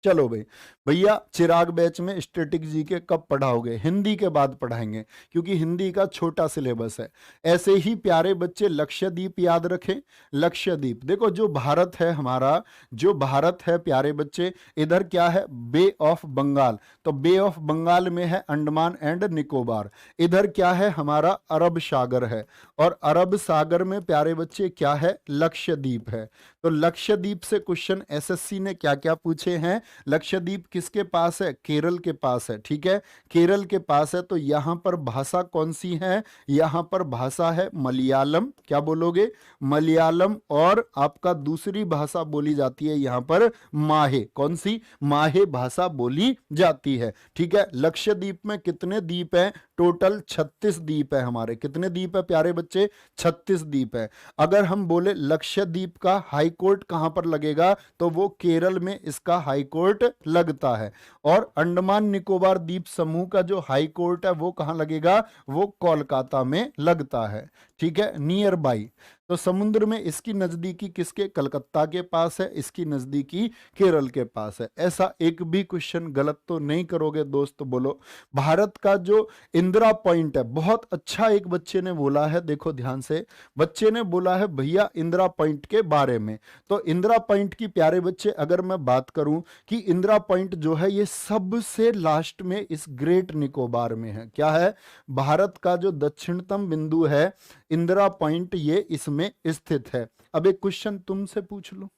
चलो भाई, भैया चिराग बैच में स्टैटिक जीके कब पढ़ाओगे? हिंदी के बाद पढ़ाएंगे, क्योंकि हिंदी का छोटा सिलेबस है। ऐसे ही प्यारे बच्चे लक्षद्वीप याद रखें। लक्षद्वीप देखो, जो भारत है हमारा, जो भारत है प्यारे बच्चे, इधर क्या है? बे ऑफ बंगाल। तो बे ऑफ बंगाल में है अंडमान एंड निकोबार। इधर क्या है हमारा? अरब सागर है। और अरब सागर में प्यारे बच्चे क्या है? लक्षद्वीप है। तो लक्षद्वीप से क्वेश्चन एसएससी ने क्या क्या पूछे हैं? लक्षद्वीप किसके पास है? केरल के पास है, ठीक है, केरल के पास है। तो यहां पर भाषा कौन सी है? यहां पर भाषा है मलयालम, क्या बोलोगे? मलयालम। और आपका दूसरी भाषा बोली जाती है यहां पर माहे, कौन सी? माहे भाषा बोली जाती है, ठीक है। लक्षद्वीप में कितने द्वीप हैं? टोटल 36 द्वीप है हमारे। कितने द्वीप है प्यारे बच्चे? 36 द्वीप है। अगर हम बोले लक्षद्वीप का हाई कोर्ट कहां पर लगेगा, तो वो केरल में इसका हाई कोर्ट लगता है। और अंडमान निकोबार द्वीप समूह का जो हाई कोर्ट है वो कहां लगेगा? वो कोलकाता में लगता है, ठीक है, नियर बाई। तो समुद्र में इसकी नजदीकी किसके? कलकत्ता के पास है, इसकी नजदीकी केरल के पास है। ऐसा एक भी क्वेश्चन गलत तो नहीं करोगे दोस्त? बोलो। भारत का जो इंदिरा पॉइंट है, बहुत अच्छा एक बच्चे ने बोला है, देखो ध्यान से, बच्चे ने बोला है भैया इंदिरा पॉइंट के बारे में। तो इंदिरा पॉइंट की प्यारे बच्चे अगर मैं बात करूं कि इंदिरा पॉइंट जो है ये सबसे लास्ट में इस ग्रेट निकोबार में है। क्या है? भारत का जो दक्षिणतम बिंदु है इंदिरा पॉइंट, ये इसमें स्थित है। अब एक क्वेश्चन तुमसे पूछ लूं,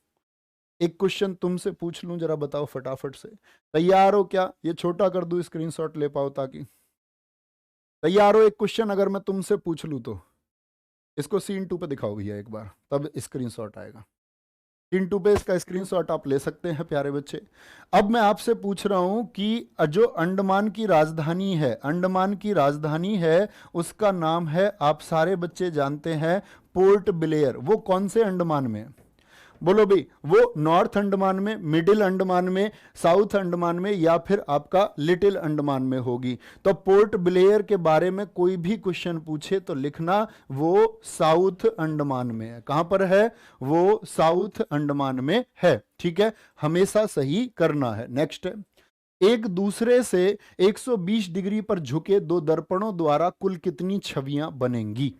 एक क्वेश्चन तुमसे पूछ लूं, जरा बताओ फटाफट से। तैयार हो क्या? ये छोटा कर दूं, स्क्रीनशॉट ले पाओ ताकि। तैयार हो? एक क्वेश्चन अगर मैं तुमसे पूछ लूं तो इसको सीन 2 पे दिखाओ भैया एक बार, तब स्क्रीनशॉट आएगा। सीन 2 पे इसका स्क्रीनशॉट आप ले सकते हैं प्यारे बच्चे। अब मैं आपसे पूछ रहा हूं कि जो अंडमान की राजधानी है, अंडमान की राजधानी है, उसका नाम है, आप सारे बच्चे जानते हैं, पोर्ट ब्लेयर। वो कौन से अंडमान में? बोलो भाई, वो नॉर्थ अंडमान में, मिडिल अंडमान में, साउथ अंडमान में, या फिर आपका लिटिल अंडमान में होगी? तो पोर्ट ब्लेयर के बारे में कोई भी क्वेश्चन पूछे तो लिखना वो साउथ अंडमान में है। कहां पर है? वो साउथ अंडमान में है, ठीक है, हमेशा सही करना है। नेक्स्ट है, एक दूसरे से 120 डिग्री पर झुके दो दर्पणों द्वारा कुल कितनी छवियां बनेंगी?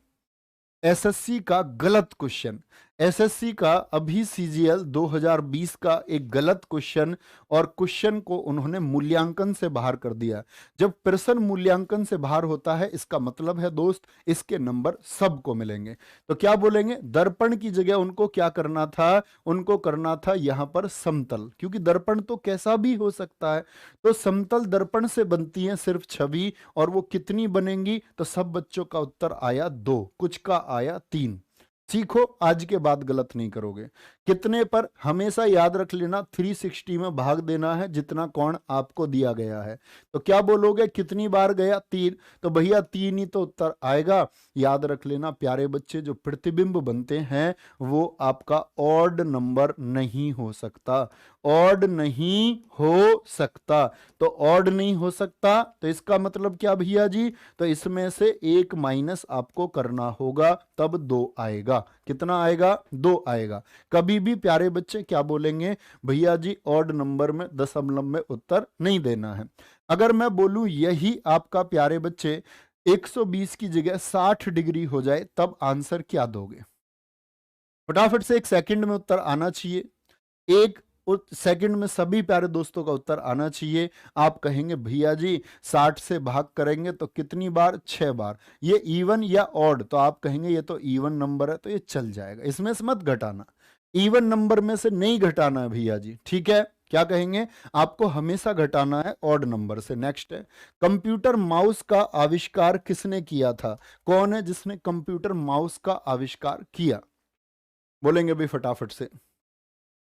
एसएससी का गलत क्वेश्चन, एसएससी का अभी सीजीएल 2020 का एक गलत क्वेश्चन, और क्वेश्चन को उन्होंने मूल्यांकन से बाहर कर दिया। जब प्रश्न मूल्यांकन से बाहर होता है, इसका मतलब है दोस्त इसके नंबर सबको मिलेंगे। तो क्या बोलेंगे? दर्पण की जगह उनको क्या करना था? उनको करना था यहां पर समतल, क्योंकि दर्पण तो कैसा भी हो सकता है। तो समतल दर्पण से बनती है सिर्फ छवि, और वो कितनी बनेंगी? तो सब बच्चों का उत्तर आया 2, कुछ का आया 3। सीखो, आज के बाद गलत नहीं करोगे। कितने पर? हमेशा याद रख लेना 360 में भाग देना है जितना कोण आपको दिया गया है। तो क्या बोलोगे? कितनी बार गया? 3। तो भैया 3 ही तो उत्तर आएगा। याद रख लेना प्यारे बच्चे, जो प्रतिबिंब बनते हैं वो आपका ऑड नंबर नहीं हो सकता, ऑड नहीं हो सकता। तो ऑड नहीं हो सकता, तो इसका मतलब क्या भैया जी? तो इसमें से 1 माइनस आपको करना होगा, तब 2 आएगा। कितना आएगा? 2 आएगा। कभी भी प्यारे बच्चे क्या बोलेंगे? भैया जी ऑड नंबर में दशमलव में उत्तर नहीं देना है। अगर मैं बोलूं यही आपका प्यारे बच्चे 120 की जगह 60 डिग्री हो जाए, तब आंसर क्या दोगे? फटाफट से 1 सेकंड में उत्तर आना चाहिए। 1 उस सेकंड में सभी प्यारे दोस्तों का उत्तर आना चाहिए। आप कहेंगे भैया जी 60 से भाग करेंगे तो कितनी बार, 6 बार। ये इवन या ऑड, तो आप कहेंगे ये तो इवन नंबर है तो ये चल जाएगा, इसमें से मत घटाना, इवन नंबर में से नहीं घटाना है भैया जी, ठीक है। क्या कहेंगे, आपको हमेशा घटाना है ऑड नंबर से। नेक्स्ट है, कंप्यूटर माउस का आविष्कार किसने किया था? कौन है जिसने कंप्यूटर माउस का आविष्कार किया? बोलेंगे भाई फटाफट से।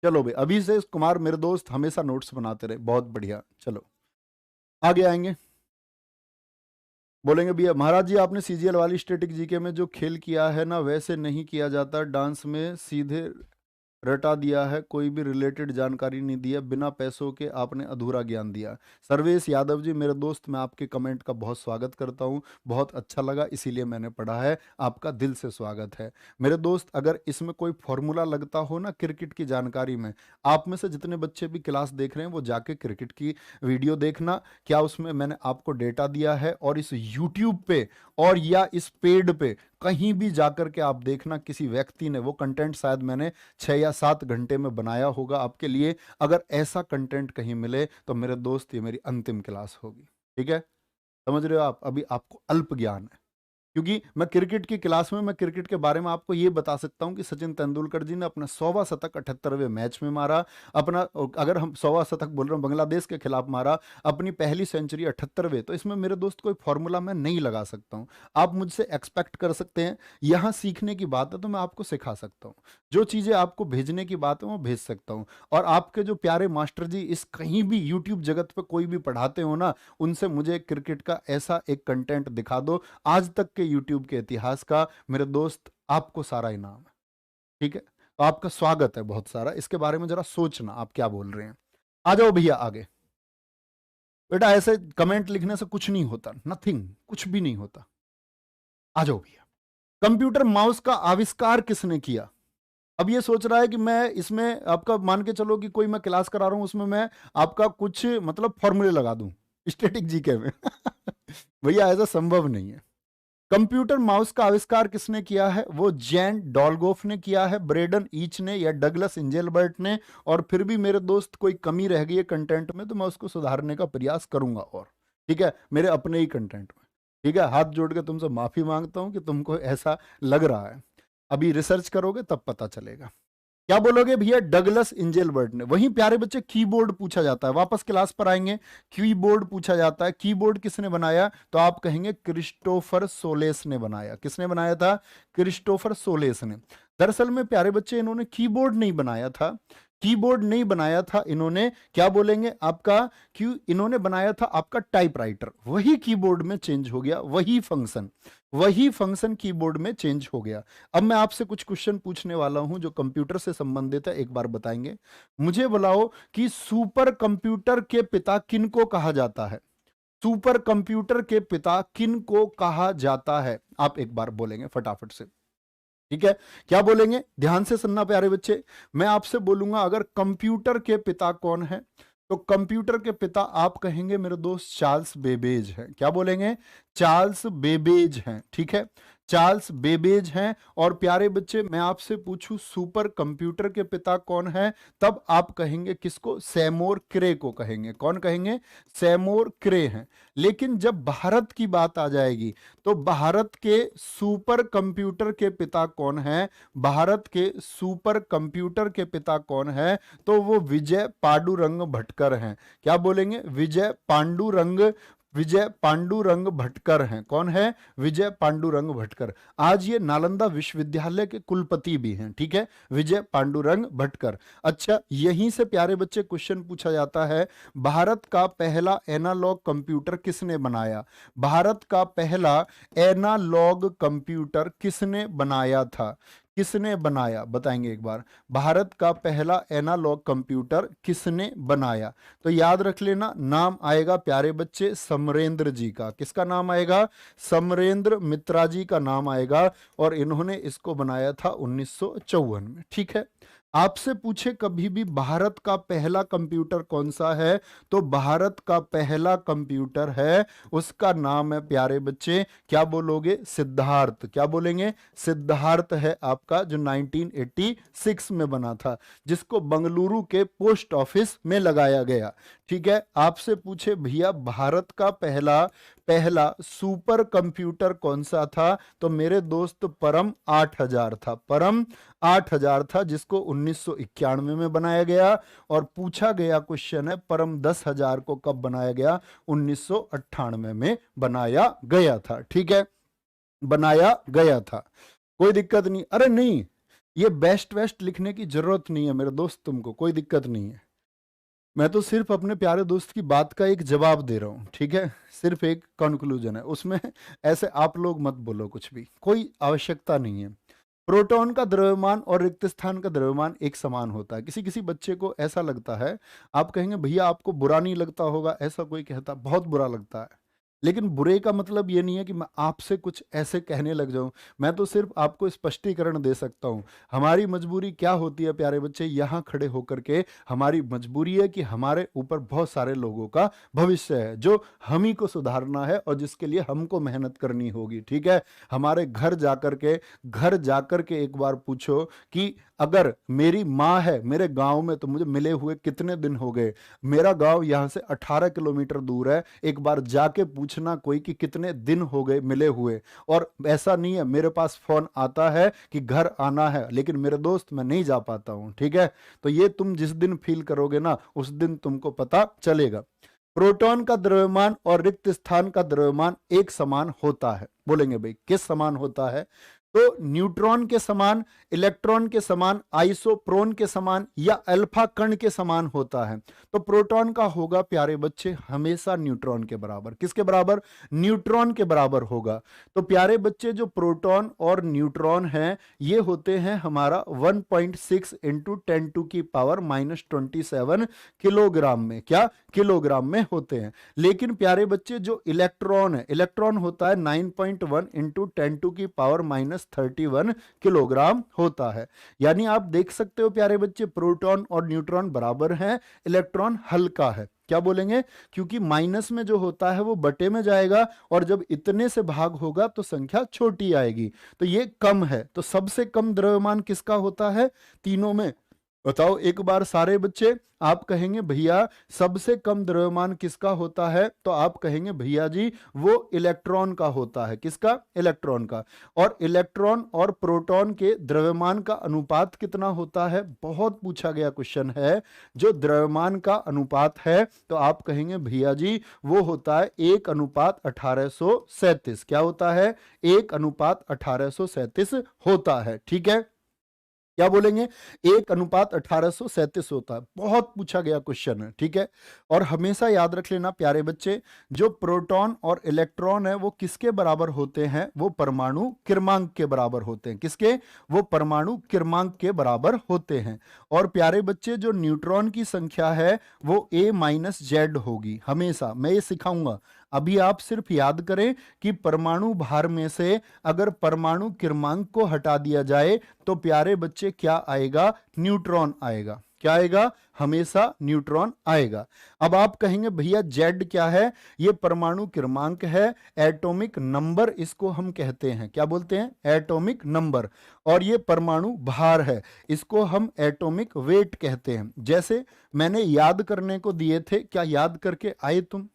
चलो भाई, अभी से कुमार मेरे दोस्त हमेशा नोट्स बनाते रहे, बहुत बढ़िया। चलो आगे आएंगे। बोलेंगे भैया महाराज जी आपने सीजीएल वाली स्टैटिक जीके में जो खेल किया है ना, वैसे नहीं किया जाता, डांस में सीधे रटा दिया है, कोई भी रिलेटेड जानकारी नहीं दिया, बिना पैसों के आपने अधूरा ज्ञान दिया। सर्वेश यादव जी मेरे दोस्त, मैं आपके कमेंट का बहुत स्वागत करता हूं, बहुत अच्छा लगा इसीलिए मैंने पढ़ा है, आपका दिल से स्वागत है मेरे दोस्त। अगर इसमें कोई फॉर्मूला लगता हो ना क्रिकेट की जानकारी में, आप में से जितने बच्चे भी क्लास देख रहे हैं वो जाके क्रिकेट की वीडियो देखना, क्या उसमें मैंने आपको डेटा दिया है, और इस यूट्यूब पे और या इस पेड पे कहीं भी जाकर के आप देखना, किसी व्यक्ति ने वो कंटेंट शायद मैंने 6 या 7 घंटे में बनाया होगा आपके लिए। अगर ऐसा कंटेंट कहीं मिले तो मेरे दोस्त ये मेरी अंतिम क्लास होगी, ठीक है। समझ रहे हो आप, अभी आपको अल्प ज्ञान है, क्योंकि मैं क्रिकेट की क्लास में मैं क्रिकेट के बारे में आपको ये बता सकता हूं कि सचिन तेंदुलकर जी ने अपना 100वां शतक 78वें मैच में मारा, अपना, अगर हम 100वां शतक बोल रहे हैं, बांग्लादेश के खिलाफ मारा, अपनी पहली सेंचुरी 78वें। तो इसमें मेरे दोस्त कोई फॉर्मूला मैं नहीं लगा सकता हूं, आप मुझसे एक्सपेक्ट कर सकते हैं, यहां सीखने की बात है तो मैं आपको सिखा सकता हूं, जो चीजें आपको भेजने की बात है वो भेज सकता हूं। और आपके जो प्यारे मास्टर जी इस कहीं भी यूट्यूब जगत पे कोई भी पढ़ाते हो ना, उनसे मुझे क्रिकेट का ऐसा एक कंटेंट दिखा दो आज तक के यूट्यूब के इतिहास का, मेरे दोस्त आपको सारा इनाम है, ठीक है। तो आपका स्वागत है बहुत सारा, इसके बारे में जरा सोचना आप क्या बोल रहे हैं। आ जाओ भैया आगे। बेटा ऐसे कमेंट लिखने से कुछ नहीं होता, नथिंग, कुछ भी नहीं होता। आ जाओ भैया, कंप्यूटर माउस का आविष्कार किसने किया? अब ये सोच रहा है कि मैं इसमें आपका मान के चलो कि कोई मैं क्लास करा रहा हूं, उसमें मैं आपका कुछ मतलब फॉर्मूले लगा दूं स्टैटिक जीके में भैया ऐसा संभव नहीं है। कंप्यूटर माउस का आविष्कार किसने किया है? वो जैन डॉल्गोफ ने किया है, ब्रेडन ईच ने, या डगलस इंजेलबर्ट ने। और फिर भी मेरे दोस्त कोई कमी रह गई है कंटेंट में तो मैं उसको सुधारने का प्रयास करूंगा, और ठीक है, मेरे अपने ही कंटेंट में, ठीक है। हाथ जोड़ के तुमसे माफी मांगता हूं कि तुमको ऐसा लग रहा है, अभी रिसर्च करोगे तब पता चलेगा। क्या बोलोगे भैया? डगलस इंजेलबर्ट ने। वहीं प्यारे बच्चे कीबोर्ड पूछा जाता है, वापस क्लास पर आएंगे, कीबोर्ड पूछा जाता है। कीबोर्ड किसने बनाया? तो आप कहेंगे क्रिस्टोफर सोलेस ने बनाया। किसने बनाया था? क्रिस्टोफर सोलेस ने। दरअसल में प्यारे बच्चे इन्होंने कीबोर्ड नहीं बनाया था, कीबोर्ड नहीं बनाया था इन्होंने, क्या बोलेंगे आपका, क्यों इन्होंने बनाया था आपका टाइपराइटर, वही कीबोर्ड में चेंज हो गया, वही फंक्शन कीबोर्ड में चेंज हो गया। अब मैं आपसे कुछ क्वेश्चन पूछने वाला हूं जो कंप्यूटर से संबंधित है, एक बार बताएंगे मुझे, बुलाओ कि सुपर कंप्यूटर के पिता किन को कहा जाता है? सुपर कंप्यूटर के पिता किन को कहा जाता है? आप एक बार बोलेंगे फटाफट से, ठीक है। क्या बोलेंगे? ध्यान से सुनना प्यारे बच्चे, मैं आपसे बोलूंगा अगर कंप्यूटर के पिता कौन है, तो कंप्यूटर के पिता आप कहेंगे मेरे दोस्त चार्ल्स बेबेज हैं। क्या बोलेंगे? चार्ल्स बेबेज हैं, ठीक है, चार्ल्स बेबेज हैं। और प्यारे बच्चे मैं आपसे पूछूं सुपर कंप्यूटर के पिता कौन है, तब आप कहेंगे किसको? सैमोर क्रे को कहेंगे। कौन कहेंगे? सैमोर क्रे हैं। लेकिन जब भारत की बात आ जाएगी तो भारत के सुपर कंप्यूटर के पिता कौन है? भारत के सुपर कंप्यूटर के पिता कौन है? तो वो विजय पांडुरंग भटकर हैं। क्या बोलेंगे? विजय पांडुरंग भटकर हैं। कौन है? विजय पांडुरंग भटकर। आज ये नालंदा विश्वविद्यालय के कुलपति भी हैं, ठीक है, विजय पांडुरंग भटकर। अच्छा, यहीं से प्यारे बच्चे क्वेश्चन पूछा जाता है, भारत का पहला एनालॉग कंप्यूटर किसने बनाया? भारत का पहला एनालॉग कंप्यूटर किसने बनाया था? किसने बनाया? बताएंगे एक बार, भारत का पहला एनालॉग कंप्यूटर किसने बनाया? तो याद रख लेना, नाम आएगा प्यारे बच्चे समरेंद्र जी का। किसका नाम आएगा? समरेंद्र मित्रा जी का नाम आएगा, और इन्होंने इसको बनाया था 1954 में, ठीक है। आपसे पूछे कभी भी भारत का पहला कंप्यूटर कौन सा है, तो भारत का पहला कंप्यूटर है, उसका नाम है प्यारे बच्चे, क्या बोलोगे? सिद्धार्थ। क्या बोलेंगे? सिद्धार्थ है आपका, जो 1986 में बना था, जिसको बंगलुरु के पोस्ट ऑफिस में लगाया गया। ठीक है। आपसे पूछे भैया भारत का पहला पहला सुपर कंप्यूटर कौन सा था, तो मेरे दोस्त परम 8000 था। परम 8000 था, जिसको 1991 में बनाया गया। और पूछा गया क्वेश्चन है परम 10,000 को कब बनाया गया? 1998 में बनाया गया था। ठीक है, बनाया गया था। कोई दिक्कत नहीं। अरे नहीं, ये बेस्ट वेस्ट लिखने की जरूरत नहीं है मेरे दोस्त, तुमको कोई दिक्कत नहीं है। मैं तो सिर्फ अपने प्यारे दोस्त की बात का एक जवाब दे रहा हूं। ठीक है, सिर्फ एक कंक्लूजन है उसमें। ऐसे आप लोग मत बोलो कुछ भी, कोई आवश्यकता नहीं है। प्रोटॉन का द्रव्यमान और रिक्त स्थान का द्रव्यमान एक समान होता है। किसी किसी बच्चे को ऐसा लगता है, आप कहेंगे भैया आपको बुरा नहीं लगता होगा, ऐसा कोई कहता बहुत बुरा लगता है। लेकिन बुरे का मतलब ये नहीं है कि मैं आपसे कुछ ऐसे कहने लग जाऊं। मैं तो सिर्फ आपको स्पष्टीकरण दे सकता हूं। हमारी मजबूरी क्या होती है प्यारे बच्चे, यहां खड़े होकर के हमारी मजबूरी है कि हमारे ऊपर बहुत सारे लोगों का भविष्य है, जो हम ही को सुधारना है और जिसके लिए हमको मेहनत करनी होगी। ठीक है। हमारे घर जाकर के एक बार पूछो कि अगर मेरी माँ है मेरे गांव में, तो मुझे मिले हुए कितने दिन हो गए? मेरा गांव यहां से 18 किलोमीटर दूर है। एक बार जाके पूछना कोई कि कितने दिन हो गए मिले हुए। और ऐसा नहीं है मेरे पास फोन आता है कि घर आना है, लेकिन मेरे दोस्त मैं नहीं जा पाता हूं। ठीक है, तो ये तुम जिस दिन फील करोगे ना, उस दिन तुमको पता चलेगा। प्रोटॉन का द्रव्यमान और रिक्त स्थान का द्रव्यमान एक समान होता है। बोलेंगे भाई किस समान होता है? तो न्यूट्रॉन के समान, इलेक्ट्रॉन के समान, आइसोप्रोन के समान या अल्फा कण के समान होता है। तो प्रोटॉन का होगा प्यारे बच्चे हमेशा न्यूट्रॉन के बराबर। किसके बराबर? न्यूट्रॉन के बराबर होगा। तो प्यारे बच्चे जो प्रोटॉन और न्यूट्रॉन हैं, ये होते हैं हमारा 1.6 इंटू 10⁻⁻27 किलोग्राम में। क्या? किलोग्राम में होते हैं। लेकिन प्यारे बच्चे जो इलेक्ट्रॉन है, इलेक्ट्रॉन होता है 9.1 इंटू 10⁻31 किलोग्राम होता है। यानी आप देख सकते हो प्यारे बच्चे, प्रोटॉन और न्यूट्रॉन बराबर हैं, इलेक्ट्रॉन हल्का है। क्या बोलेंगे? क्योंकि माइनस में जो होता है वो बटे में जाएगा, और जब इतने से भाग होगा तो संख्या छोटी आएगी। तो ये कम है। तो सबसे कम द्रव्यमान किसका होता है तीनों में? बताओ एक बार सारे बच्चे। आप कहेंगे भैया सबसे कम द्रव्यमान किसका होता है, तो आप कहेंगे भैया जी वो इलेक्ट्रॉन का होता है। किसका? इलेक्ट्रॉन का। और इलेक्ट्रॉन और प्रोटॉन के द्रव्यमान का अनुपात कितना होता है? बहुत पूछा गया क्वेश्चन है। जो द्रव्यमान का अनुपात है, तो आप कहेंगे भैया जी वो होता है 1:1837। क्या होता है? 1:1837 होता है। ठीक है, क्या बोलेंगे? 1:1837 होता है। बहुत पूछा गया क्वेश्चन है। ठीक है, और हमेशा याद रख लेना प्यारे बच्चे, जो प्रोटॉन और इलेक्ट्रॉन है वो किसके बराबर होते हैं? वो परमाणु क्रमांक के बराबर होते हैं। किसके? वो परमाणु क्रमांक के बराबर होते हैं। और प्यारे बच्चे जो न्यूट्रॉन की संख्या है वो A-Z होगी हमेशा। मैं ये सिखाऊंगा, अभी आप सिर्फ याद करें कि परमाणु भार में से अगर परमाणु क्रमांक को हटा दिया जाए, तो प्यारे बच्चे क्या आएगा? न्यूट्रॉन आएगा। क्या आएगा? हमेशा न्यूट्रॉन आएगा। अब आप कहेंगे भैया जेड क्या है? ये परमाणु क्रमांक है, एटॉमिक नंबर इसको हम कहते हैं। क्या बोलते हैं? Atomic number. और ये परमाणु भार है, इसको हम एटॉमिक वेट कहते हैं। जैसे मैंने याद करने को दिए थे, क्या याद करके आए तुम?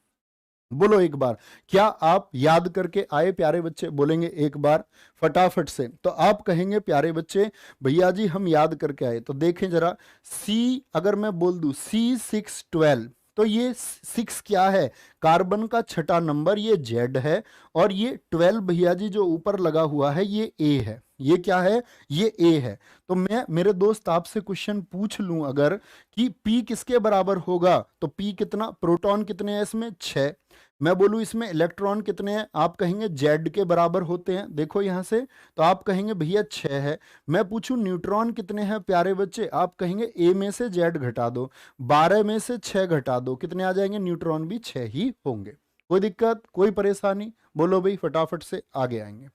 बोलो एक बार, क्या आप याद करके आए प्यारे बच्चे? बोलेंगे एक बार फटाफट से। तो आप कहेंगे प्यारे बच्चे भैया जी हम याद करके आए। तो देखें जरा, सी अगर मैं बोल दूं C612, तो ये 6 क्या है? कार्बन का छठा नंबर, ये जेड है। और ये 12 भैया जी जो ऊपर लगा हुआ है ये ए है। ये क्या है? ये ए है। तो मैं मेरे दोस्त आपसे क्वेश्चन पूछ लूं अगर कि पी किसके बराबर होगा, तो पी कितना? प्रोटॉन कितने हैं इसमें? 6। मैं बोलूं इसमें इलेक्ट्रॉन कितने हैं, आप कहेंगे जेड के बराबर होते हैं। देखो यहां से, तो आप कहेंगे भैया 6 है। मैं पूछूं न्यूट्रॉन कितने हैं प्यारे बच्चे, आप कहेंगे ए में से जेड घटा दो, 12 में से 6 घटा दो, कितने आ जाएंगे? न्यूट्रॉन भी 6 ही होंगे। कोई दिक्कत, कोई परेशानी? बोलो भाई फटाफट से आगे आएंगे।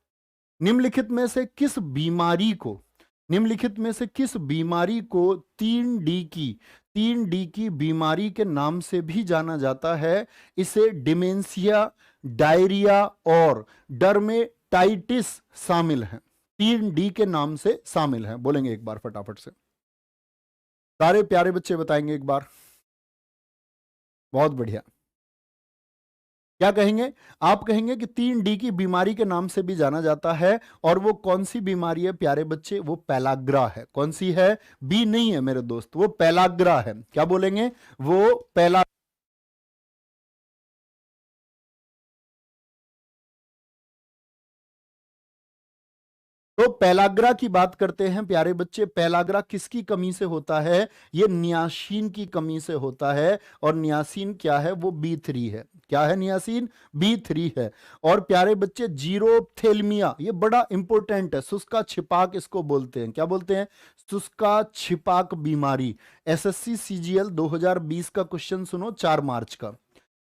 निम्नलिखित में से किस बीमारी को निम्नलिखित में से किस बीमारी को 3D की बीमारी के नाम से भी जाना जाता है? इसे डिमेंशिया, डायरिया और डर्मेटाइटिस शामिल हैं। 3D के नाम से शामिल हैं। बोलेंगे एक बार फटाफट से, सारे प्यारे बच्चे बताएंगे एक बार। बहुत बढ़िया। क्या कहेंगे? आप कहेंगे कि 3D की बीमारी के नाम से भी जाना जाता है। और वो कौन सी बीमारी है प्यारे बच्चे? वो पेलाग्रा है। कौन सी है? बी नहीं है मेरे दोस्त, वो पेलाग्रा है। क्या बोलेंगे? वो पेला तो पेलाग्रा की बात करते हैं प्यारे बच्चे। पेलाग्रा किसकी कमी से होता है? ये नियासिन की कमी से होता है। और नियासिन क्या है? वो B3 है। क्या है नियासिन? B3 है। और प्यारे बच्चे जीरोप्थेल्मिया, ये बड़ा इंपॉर्टेंट है। शुष्का छिपाक इसको बोलते हैं। क्या बोलते हैं? शुष्का छिपाक बीमारी। एसएससी सीजीएल 2020 का क्वेश्चन सुनो, 4 मार्च का।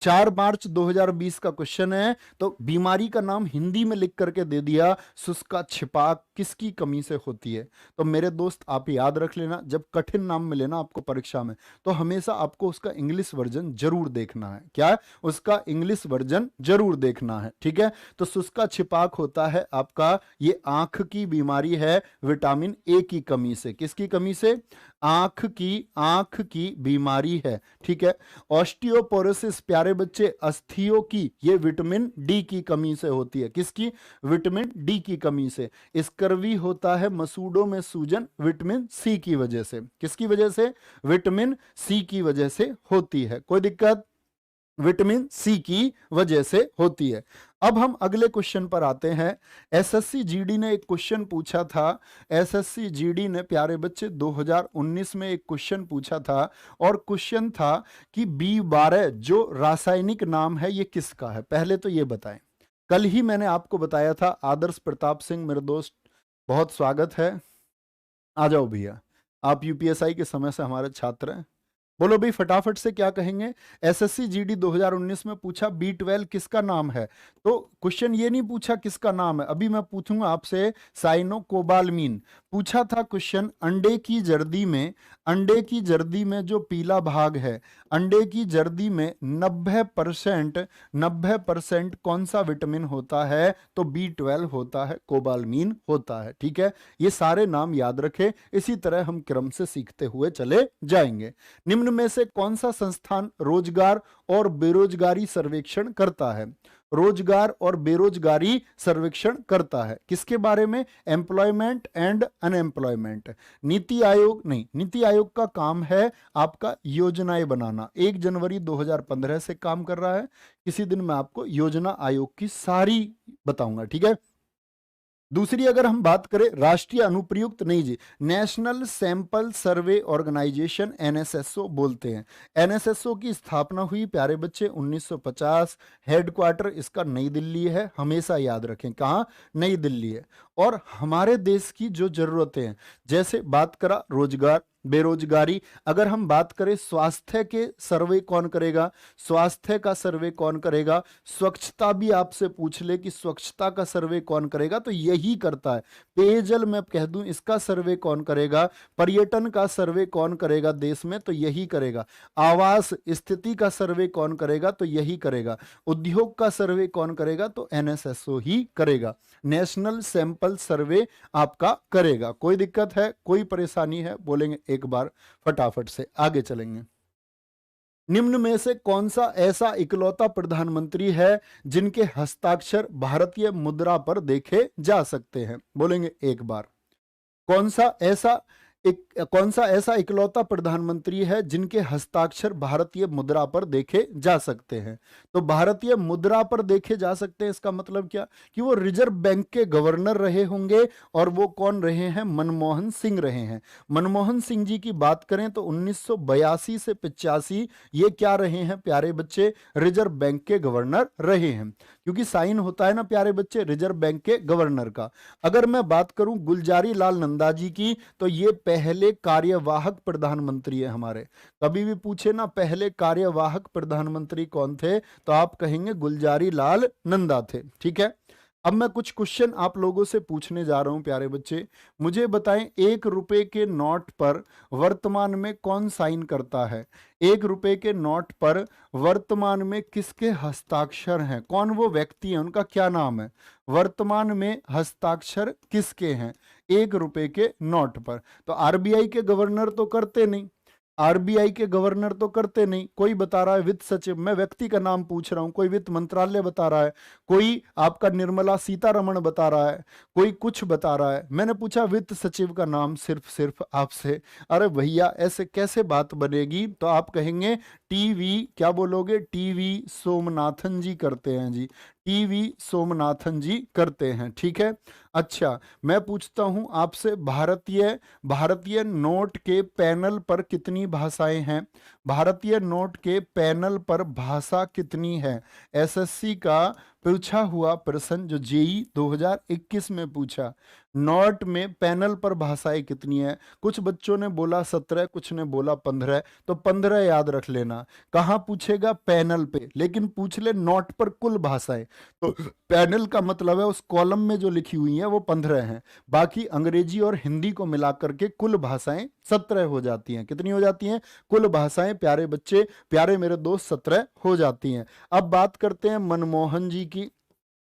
4 मार्च 2020 का क्वेश्चन है। तो बीमारी का नाम हिंदी में लिख करके दे दिया, शुष्का छिपाक किसकी कमी से होती है। तो मेरे दोस्त आप याद रख लेना, जब कठिन नाम मिले ना आपको परीक्षा में, तो हमेशा आपको उसका इंग्लिश वर्जन जरूर देखना है। क्या? उसका इंग्लिश वर्जन जरूर देखना है। ठीक है। तो शुष्का छिपाक होता है आपका, ये आंख की बीमारी है, विटामिन ए की कमी से। किसकी कमी से? आंख की बीमारी है। ठीक है। ऑस्टियोपोरोसिस प्यारे बच्चे अस्थियों की, ये विटामिन डी की कमी से होती है। किसकी? विटामिन डी की कमी से। स्कर्वी होता है, मसूड़ों में सूजन, विटामिन सी की वजह से। किसकी वजह से? विटामिन सी की वजह से होती है। कोई दिक्कत? विटामिन सी की वजह से होती है। अब हम अगले क्वेश्चन पर आते हैं। एसएससी जीडी ने एक क्वेश्चन पूछा था। एसएससी जीडी ने प्यारे बच्चे 2019 में एक क्वेश्चन पूछा था। और क्वेश्चन था कि B12 जो रासायनिक नाम है ये किसका है? पहले तो ये बताएं। कल ही मैंने आपको बताया था। आदर्श प्रताप सिंह मेरे दोस्त, बहुत स्वागत है। आ जाओ भैया, आप यूपीएसआई के समय से हमारे छात्र हैं। बोलो भाई फटाफट से, क्या कहेंगे? एसएससी जीडी 2019 में पूछा B12 किसका नाम है। तो क्वेश्चन ये नहीं पूछा किसका नाम है, अभी मैं पूछूंगा आपसे। साइनोकोबालमीन पूछा था क्वेश्चन। अंडे की जर्दी में जो पीला भाग है, अंडे की जर्दी में 90% कौन सा विटामिन होता है? तो B12 होता है, कोबालमीन होता है। ठीक है। ये सारे नाम याद रखें, इसी तरह हम क्रम से सीखते हुए चले जाएंगे। निम्न में से कौन सा संस्थान रोजगार और बेरोजगारी सर्वेक्षण करता है? रोजगार और बेरोजगारी सर्वेक्षण करता है। किसके बारे में? Employment and unemployment. NITI Aayog नहीं, नीति आयोग का काम है आपका योजनाएं बनाना। 1 जनवरी 2015 से काम कर रहा है। किसी दिन मैं आपको योजना आयोग की सारी बताऊंगा। ठीक है। दूसरी अगर हम बात करें, राष्ट्रीय अनुप्रयुक्त नहीं जी, national sample survey organisation, NSSO बोलते हैं। एनएसएसओ की स्थापना हुई प्यारे बच्चे 1950। हेडक्वार्टर इसका नई दिल्ली है, हमेशा याद रखें। कहाँ? नई दिल्ली है। और हमारे देश की जो जरूरतें हैं, जैसे बात करा रोजगार बेरोजगारी, अगर हम बात करें स्वास्थ्य के सर्वे कौन करेगा? स्वास्थ्य का सर्वे कौन करेगा? स्वच्छता भी आपसे पूछ ले कि स्वच्छता का सर्वे कौन करेगा, तो यही करता है। पेयजल मैं कह दूं, इसका सर्वे कौन करेगा? पर्यटन का सर्वे कौन करेगा देश में? तो यही करेगा। आवास स्थिति का सर्वे कौन करेगा? तो यही करेगा। उद्योग का सर्वे कौन करेगा? तो एनएसएसओ ही करेगा। नेशनल सैंपल सर्वे आपका करेगा। कोई दिक्कत है? कोई परेशानी है? बोलेंगे एक बार फटाफट से, आगे चलेंगे। निम्न में से कौन सा ऐसा इकलौता प्रधानमंत्री है जिनके हस्ताक्षर भारतीय मुद्रा पर देखे जा सकते हैं? बोलेंगे एक बार। कौन सा ऐसा इकलौता प्रधानमंत्री है जिनके हस्ताक्षर भारतीय मुद्रा पर देखे जा सकते हैं? तो भारतीय मुद्रा पर देखे जा सकते हैं, इसका मतलब क्या? कि वो रिजर्व बैंक के गवर्नर रहे होंगे। और वो कौन रहे हैं? मनमोहन सिंह रहे हैं। मनमोहन सिंह जी की बात करें तो 1982 से 85 ये क्या रहे हैं प्यारे बच्चे? रिजर्व बैंक के गवर्नर रहे हैं। क्योंकि साइन होता है ना प्यारे बच्चे रिजर्व बैंक के गवर्नर का। अगर मैं बात करूं गुलजारी लाल नंदा जी की, तो ये पहले कार्यवाहक प्रधानमंत्री है हमारे। कभी भी पूछे ना पहले कार्यवाहक प्रधानमंत्री कौन थे, तो आप कहेंगे गुलजारी लाल नंदा थे। ठीक है। अब मैं कुछ क्वेश्चन आप लोगों से पूछने जा रहा हूं प्यारे बच्चे। मुझे बताएं, 1 रुपए के नोट पर वर्तमान में कौन साइन करता है? 1 रुपए के नोट पर वर्तमान में किसके हस्ताक्षर हैं? कौन वो व्यक्ति है, उनका क्या नाम है? वर्तमान में हस्ताक्षर किसके हैं 1 रुपए के नोट पर? तो आरबीआई के गवर्नर तो करते नहीं, आरबीआई के गवर्नर तो करते नहीं। कोई बता रहा है वित्त सचिव, मैं व्यक्ति का नाम पूछ रहा हूं, कोई वित्त मंत्रालय बता रहा है, कोई आपका निर्मला सीतारमण बता रहा है, कोई कुछ बता रहा है। मैंने पूछा वित्त सचिव का नाम सिर्फ आपसे। अरे भैया ऐसे कैसे बात बनेगी? तो आप कहेंगे टीवी, क्या बोलोगे? टीवी सोमनाथन जी करते हैं जी, टीवी सोमनाथन जी करते हैं, ठीक है। अच्छा, मैं पूछता हूं आपसे, भारतीय भारतीय नोट के पैनल पर कितनी भाषाएं हैं? भारतीय नोट के पैनल पर भाषा कितनी है? एसएससी का पूछा हुआ प्रश्न जो जेई 2021 में पूछा, नोट में पैनल पर भाषाएं कितनी है? कुछ बच्चों ने बोला 17, कुछ ने बोला 15, तो 15 याद रख लेना। कहाँ पूछेगा? पैनल पे, लेकिन पूछ ले नोट पर कुल भाषाएं, तो पैनल का मतलब है उस कॉलम में जो लिखी हुई है वो 15 हैं, बाकी अंग्रेजी और हिंदी को मिलाकर के कुल भाषाएं 17 हो जाती हैं। कितनी हो जाती हैं? कुल भाषाएं प्यारे बच्चे, प्यारे मेरे दोस्त, 17 हो जाती हैं। अब बात करते हैं मनमोहन जी की,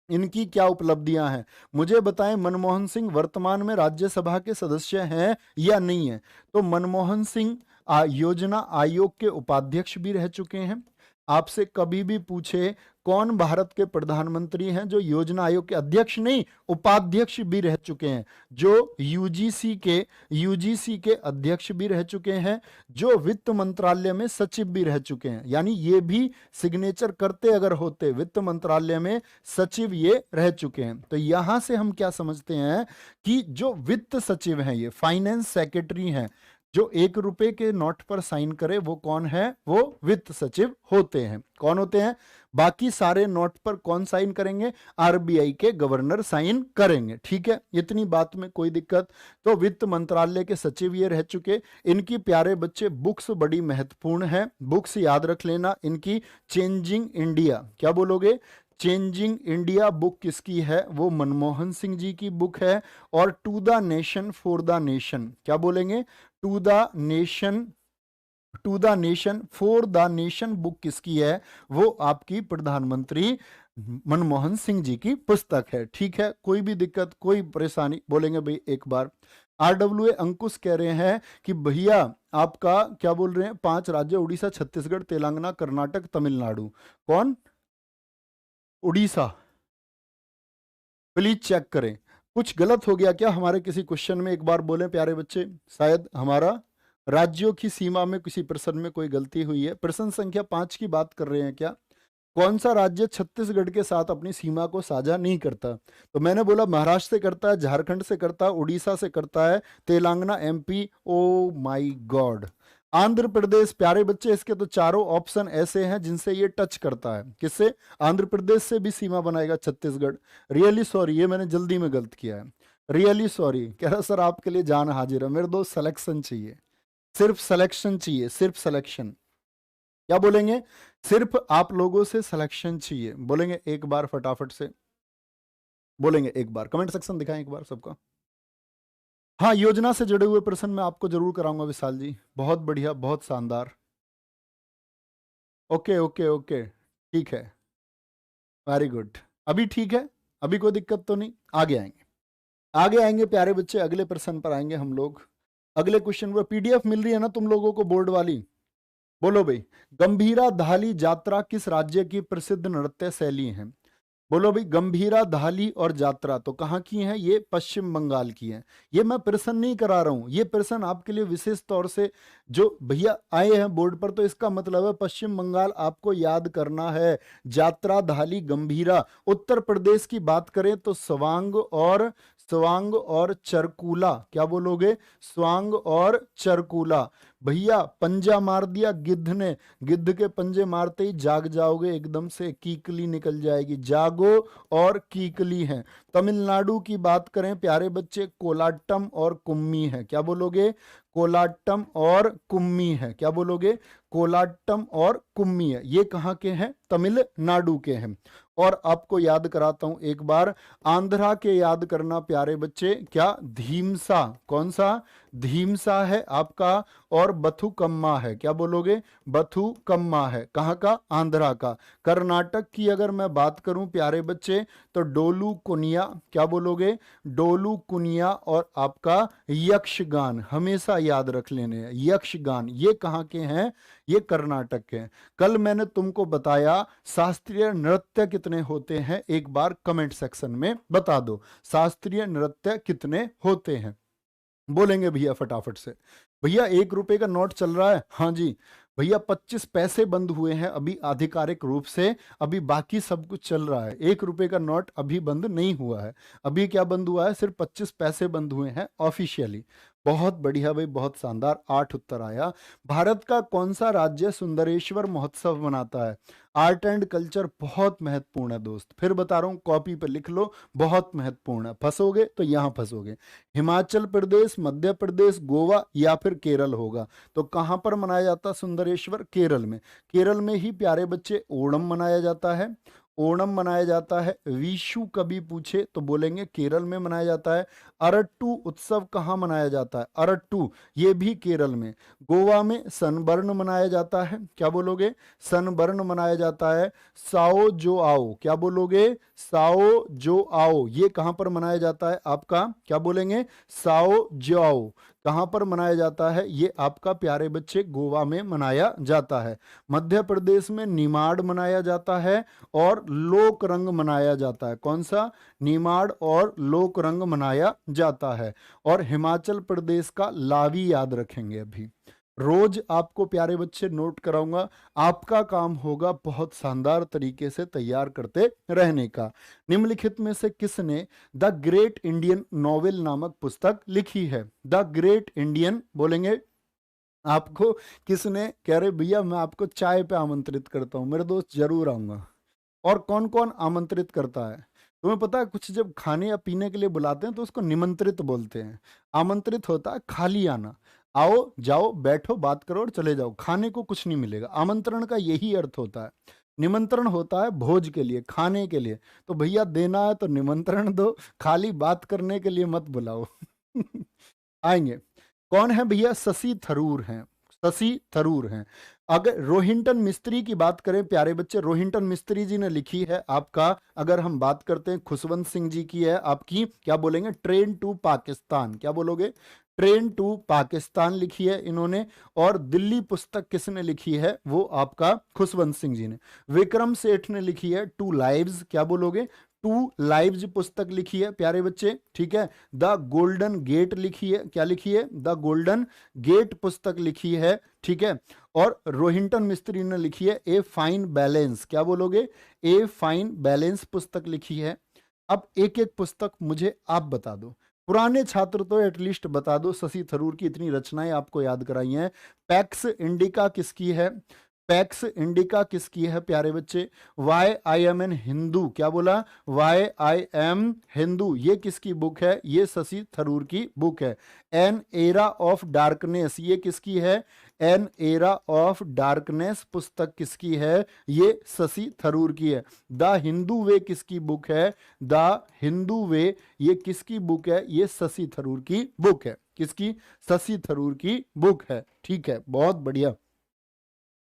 इनकी क्या उपलब्धियां हैं? मुझे बताएं, मनमोहन सिंह वर्तमान में राज्यसभा के सदस्य हैं या नहीं है? तो मनमोहन सिंह योजना आयोग के उपाध्यक्ष भी रह चुके हैं। आपसे कभी भी पूछे कौन भारत के प्रधानमंत्री हैं जो योजना आयोग के अध्यक्ष नहीं, उपाध्यक्ष भी रह चुके हैं, जो यूजीसी के अध्यक्ष भी रह चुके हैं, जो वित्त मंत्रालय में सचिव भी रह चुके हैं, यानी ये भी सिग्नेचर करते अगर होते वित्त मंत्रालय में सचिव, ये रह चुके हैं। तो यहां से हम क्या समझते हैं कि जो वित्त सचिव हैं, ये फाइनेंस सेक्रेटरी हैं, जो 1 रुपए के नोट पर साइन करे वो कौन है? वो वित्त सचिव होते हैं। कौन होते हैं? बाकी सारे नोट पर कौन साइन करेंगे? आरबीआई के गवर्नर साइन करेंगे, ठीक है। इतनी बात में कोई दिक्कत? तो वित्त मंत्रालय के सचिव ये रह चुके। इनकी प्यारे बच्चे बुक्स बड़ी महत्वपूर्ण है, बुक्स याद रख लेना इनकी। चेंजिंग इंडिया, क्या बोलोगे? चेंजिंग इंडिया बुक किसकी है? वो मनमोहन सिंह जी की बुक है। और to the nation for the nation, क्या बोलेंगे? To the nation for the nation book किसकी है? वो आपकी प्रधानमंत्री मनमोहन सिंह जी की पुस्तक है, ठीक है। कोई भी दिक्कत, कोई परेशानी? बोलेंगे भाई एक बार। आरडब्ल्यूए अंकुश कह रहे हैं कि भैया आपका क्या बोल रहे हैं, 5 राज्य उड़ीसा, छत्तीसगढ़, तेलंगाना, कर्नाटक, तमिलनाडु। कौन? उड़ीसा। प्लीज चेक करें, कुछ गलत हो गया क्या हमारे किसी क्वेश्चन में? एक बार बोलें प्यारे बच्चे, शायद हमारा राज्यों की सीमा में किसी प्रश्न में कोई गलती हुई है। प्रश्न संख्या 5 की बात कर रहे हैं क्या? कौन सा राज्य छत्तीसगढ़ के साथ अपनी सीमा को साझा नहीं करता? तो मैंने बोला महाराष्ट्र से करता है, झारखंड से करता है, उड़ीसा से करता है, Telangana, MP. Oh my god, Andhra Pradesh. प्यारे बच्चे इसके तो चारों ऑप्शन ऐसे हैं जिनसे ये टच करता है। किससे? आंध्र प्रदेश से भी सीमा बनाएगा छत्तीसगढ़। रियली सॉरी, ये मैंने जल्दी में गलत किया है, रियली सॉरी। कह रहा सर आपके लिए जान हाजिर है। मेरे दोस्त सिलेक्शन चाहिए, सिर्फ सिलेक्शन चाहिए, सिर्फ सिलेक्शन। क्या बोलेंगे? सिर्फ आप लोगों से सिलेक्शन चाहिए। बोलेंगे एक बार फटाफट से, बोलेंगे एक बार, कमेंट सेक्शन दिखाएं एक बार सबका। हाँ, योजना से जुड़े हुए प्रश्न मैं आपको जरूर कराऊंगा विशाल जी। बहुत बढ़िया, बहुत शानदार। ओके ओके ओके, ठीक है, वेरी गुड। अभी ठीक है, अभी कोई दिक्कत तो नहीं? आगे आएंगे, आगे आएंगे प्यारे बच्चे, अगले प्रश्न पर आएंगे हम लोग। अगले क्वेश्चन पर पीडीएफ मिल रही है ना तुम लोगों को बोर्ड वाली? बोलो भाई, गंभीरा धाली यात्रा किस राज्य की प्रसिद्ध नृत्य शैली है? बोलो भाई, गंभीरा धाली और यात्रा तो कहाँ की हैं? ये पश्चिम बंगाल की हैं। ये मैं प्रश्न नहीं करा रहा हूं, ये प्रश्न आपके लिए विशेष तौर से जो भैया आए हैं बोर्ड पर, तो इसका मतलब है पश्चिम बंगाल आपको याद करना है। यात्रा, धाली, गंभीरा। उत्तर प्रदेश की बात करें तो स्वांग और चरकूला। क्या बोलोगे? स्वांग और चरकूला। भैया पंजा मार दिया गिद्ध ने, गिद्ध के पंजे मारते ही जाग जाओगे एकदम से, कीकली निकल जाएगी। जागो और कीकली है। तमिलनाडु की बात करें प्यारे बच्चे, कोलाट्टम और कुम्मी है। क्या बोलोगे? कोलाट्टम और कुम्मी है। क्या बोलोगे? कोलाट्टम और कुम्मी है। ये कहाँ के हैं? तमिलनाडु के हैं। और आपको याद कराता हूं एक बार, आंध्रा के याद करना प्यारे बच्चे, क्या? धीमसा। कौन सा? धीमसा है आपका। और बथुकम्मा है। क्या बोलोगे? बथुकम्मा है। कहाँ का? आंध्रा का। कर्नाटक की अगर मैं बात करूं प्यारे बच्चे, तो डोलू कुनिया। क्या बोलोगे? डोलू कुनिया। और आपका यक्षगान, हमेशा याद रख लेने हैं, यक्षगान। ये कहाँ के हैं? ये कर्नाटक के हैं। कल मैंने तुमको बताया शास्त्रीय नृत्य कितने होते हैं, एक बार कमेंट सेक्शन में बता दो, शास्त्रीय नृत्य कितने होते हैं। बोलेंगे भैया फटाफट से। भैया 1 रुपए का नोट चल रहा है। हाँ जी भैया, 25 पैसे बंद हुए हैं अभी आधिकारिक रूप से, अभी बाकी सब कुछ चल रहा है। 1 रुपए का नोट अभी बंद नहीं हुआ है। अभी क्या बंद हुआ है? सिर्फ 25 पैसे बंद हुए हैं ऑफिशियली। बहुत बढ़िया भाई, बहुत शानदार। 8 उत्तर आया। भारत का कौन सा राज्य सुंदरेश्वर महोत्सव मनाता है? आर्ट एंड कल्चर बहुत महत्वपूर्ण है दोस्त, फिर बता रहा हूं, कॉपी पे लिख लो, बहुत महत्वपूर्ण है। फंसोगे तो यहां फंसोगे। हिमाचल प्रदेश, मध्य प्रदेश, गोवा या फिर केरल होगा। तो कहां पर मनाया जाता है सुंदरेश्वर? केरल में। केरल में ही प्यारे बच्चे ओणम मनाया जाता है। ओणम मनाया जाता है। विशु कभी पूछे तो बोलेंगे केरल में मनाया जाता है। अरट्टू उत्सव कहाँ मनाया जाता है? अरट्टू, ये भी केरल में। गोवा में सनबर्न मनाया जाता है। क्या बोलोगे? सनबर्न मनाया जाता है। साओ जो आओ। क्या बोलोगे? साओ जो आओ। ये कहां पर मनाया जाता है आपका? क्या बोलेंगे? साओ जो आओ। कहां पर मनाया जाता है? ये आपका प्यारे बच्चे गोवा में मनाया जाता है। मध्य प्रदेश में निमाड़ मनाया जाता है और लोक रंग मनाया जाता है। कौन सा? निमाड़ और लोक रंग मनाया जाता है। और हिमाचल प्रदेश का लावी याद रखेंगे। अभी रोज आपको प्यारे बच्चे नोट कराऊंगा, आपका काम होगा बहुत शानदार तरीके से तैयार करते रहने का। निम्नलिखित में से किसने द ग्रेट इंडियन नॉवेल नामक पुस्तक लिखी है? द ग्रेट इंडियन बोलेंगे आपको किसने? कह रहे भैया मैं आपको चाय पे आमंत्रित करता हूं, मेरे दोस्त जरूर आऊंगा। और कौन कौन आमंत्रित करता है? तुम्हें पता है, कुछ जब खाने या पीने के लिए बुलाते हैं तो उसको निमंत्रित बोलते हैं। आमंत्रित होता है खाली आना, आओ जाओ बैठो बात करो और चले जाओ, खाने को कुछ नहीं मिलेगा। आमंत्रण का यही अर्थ होता है। निमंत्रण होता है भोज के लिए, खाने के लिए। तो भैया देना है तो निमंत्रण दो, खाली बात करने के लिए मत बुलाओ। आएंगे। कौन है भैया? शशि थरूर हैं। शशि थरूर हैं। अगर रोहिंटन मिस्त्री की बात करें प्यारे बच्चे, रोहिंटन मिस्त्री जी ने लिखी है आपका। अगर हम बात करते हैं खुशवंत सिंह जी की है आपकी, क्या बोलेंगे? Train to Pakistan. क्या बोलोगे? ट्रेन टू पाकिस्तान लिखी है इन्होंने। और दिल्ली पुस्तक किसने लिखी है? वो आपका खुशवंत सिंह जी ने। विक्रम सेठ ने लिखी है टू लाइव्स। क्या बोलोगे? टू लाइव्स पुस्तक लिखी है प्यारे बच्चे। ठीक है। द गोल्डन गेट लिखी है। क्या लिखी है? द गोल्डन गेट पुस्तक लिखी है। ठीक है। और रोहिंटन मिस्त्री ने लिखी है ए फाइन बैलेंस। क्या बोलोगे? ए फाइन बैलेंस पुस्तक लिखी है। अब एक एक पुस्तक मुझे आप बता दो, पुराने छात्र तो एटलीस्ट बता दो। शशि थरूर की इतनी रचनाएं आपको याद कराई हैं। पैक्स इंडिका किसकी है? पैक्स इंडिका किसकी है प्यारे बच्चे? Why I am an Hindu. क्या बोला? Why I am Hindu. ये किसकी बुक है? ये शशि थरूर की बुक है। एन एरा ऑफ डार्कनेस, ये किसकी है? एन एरा ऑफ डार्कनेस पुस्तक किसकी है? ये शशि थरूर की है। द हिंदू वे किसकी बुक है? द हिंदू वे, ये किसकी बुक है? ये शशि थरूर की बुक है। किसकी? शशि थरूर की बुक है। ठीक है, बहुत बढ़िया।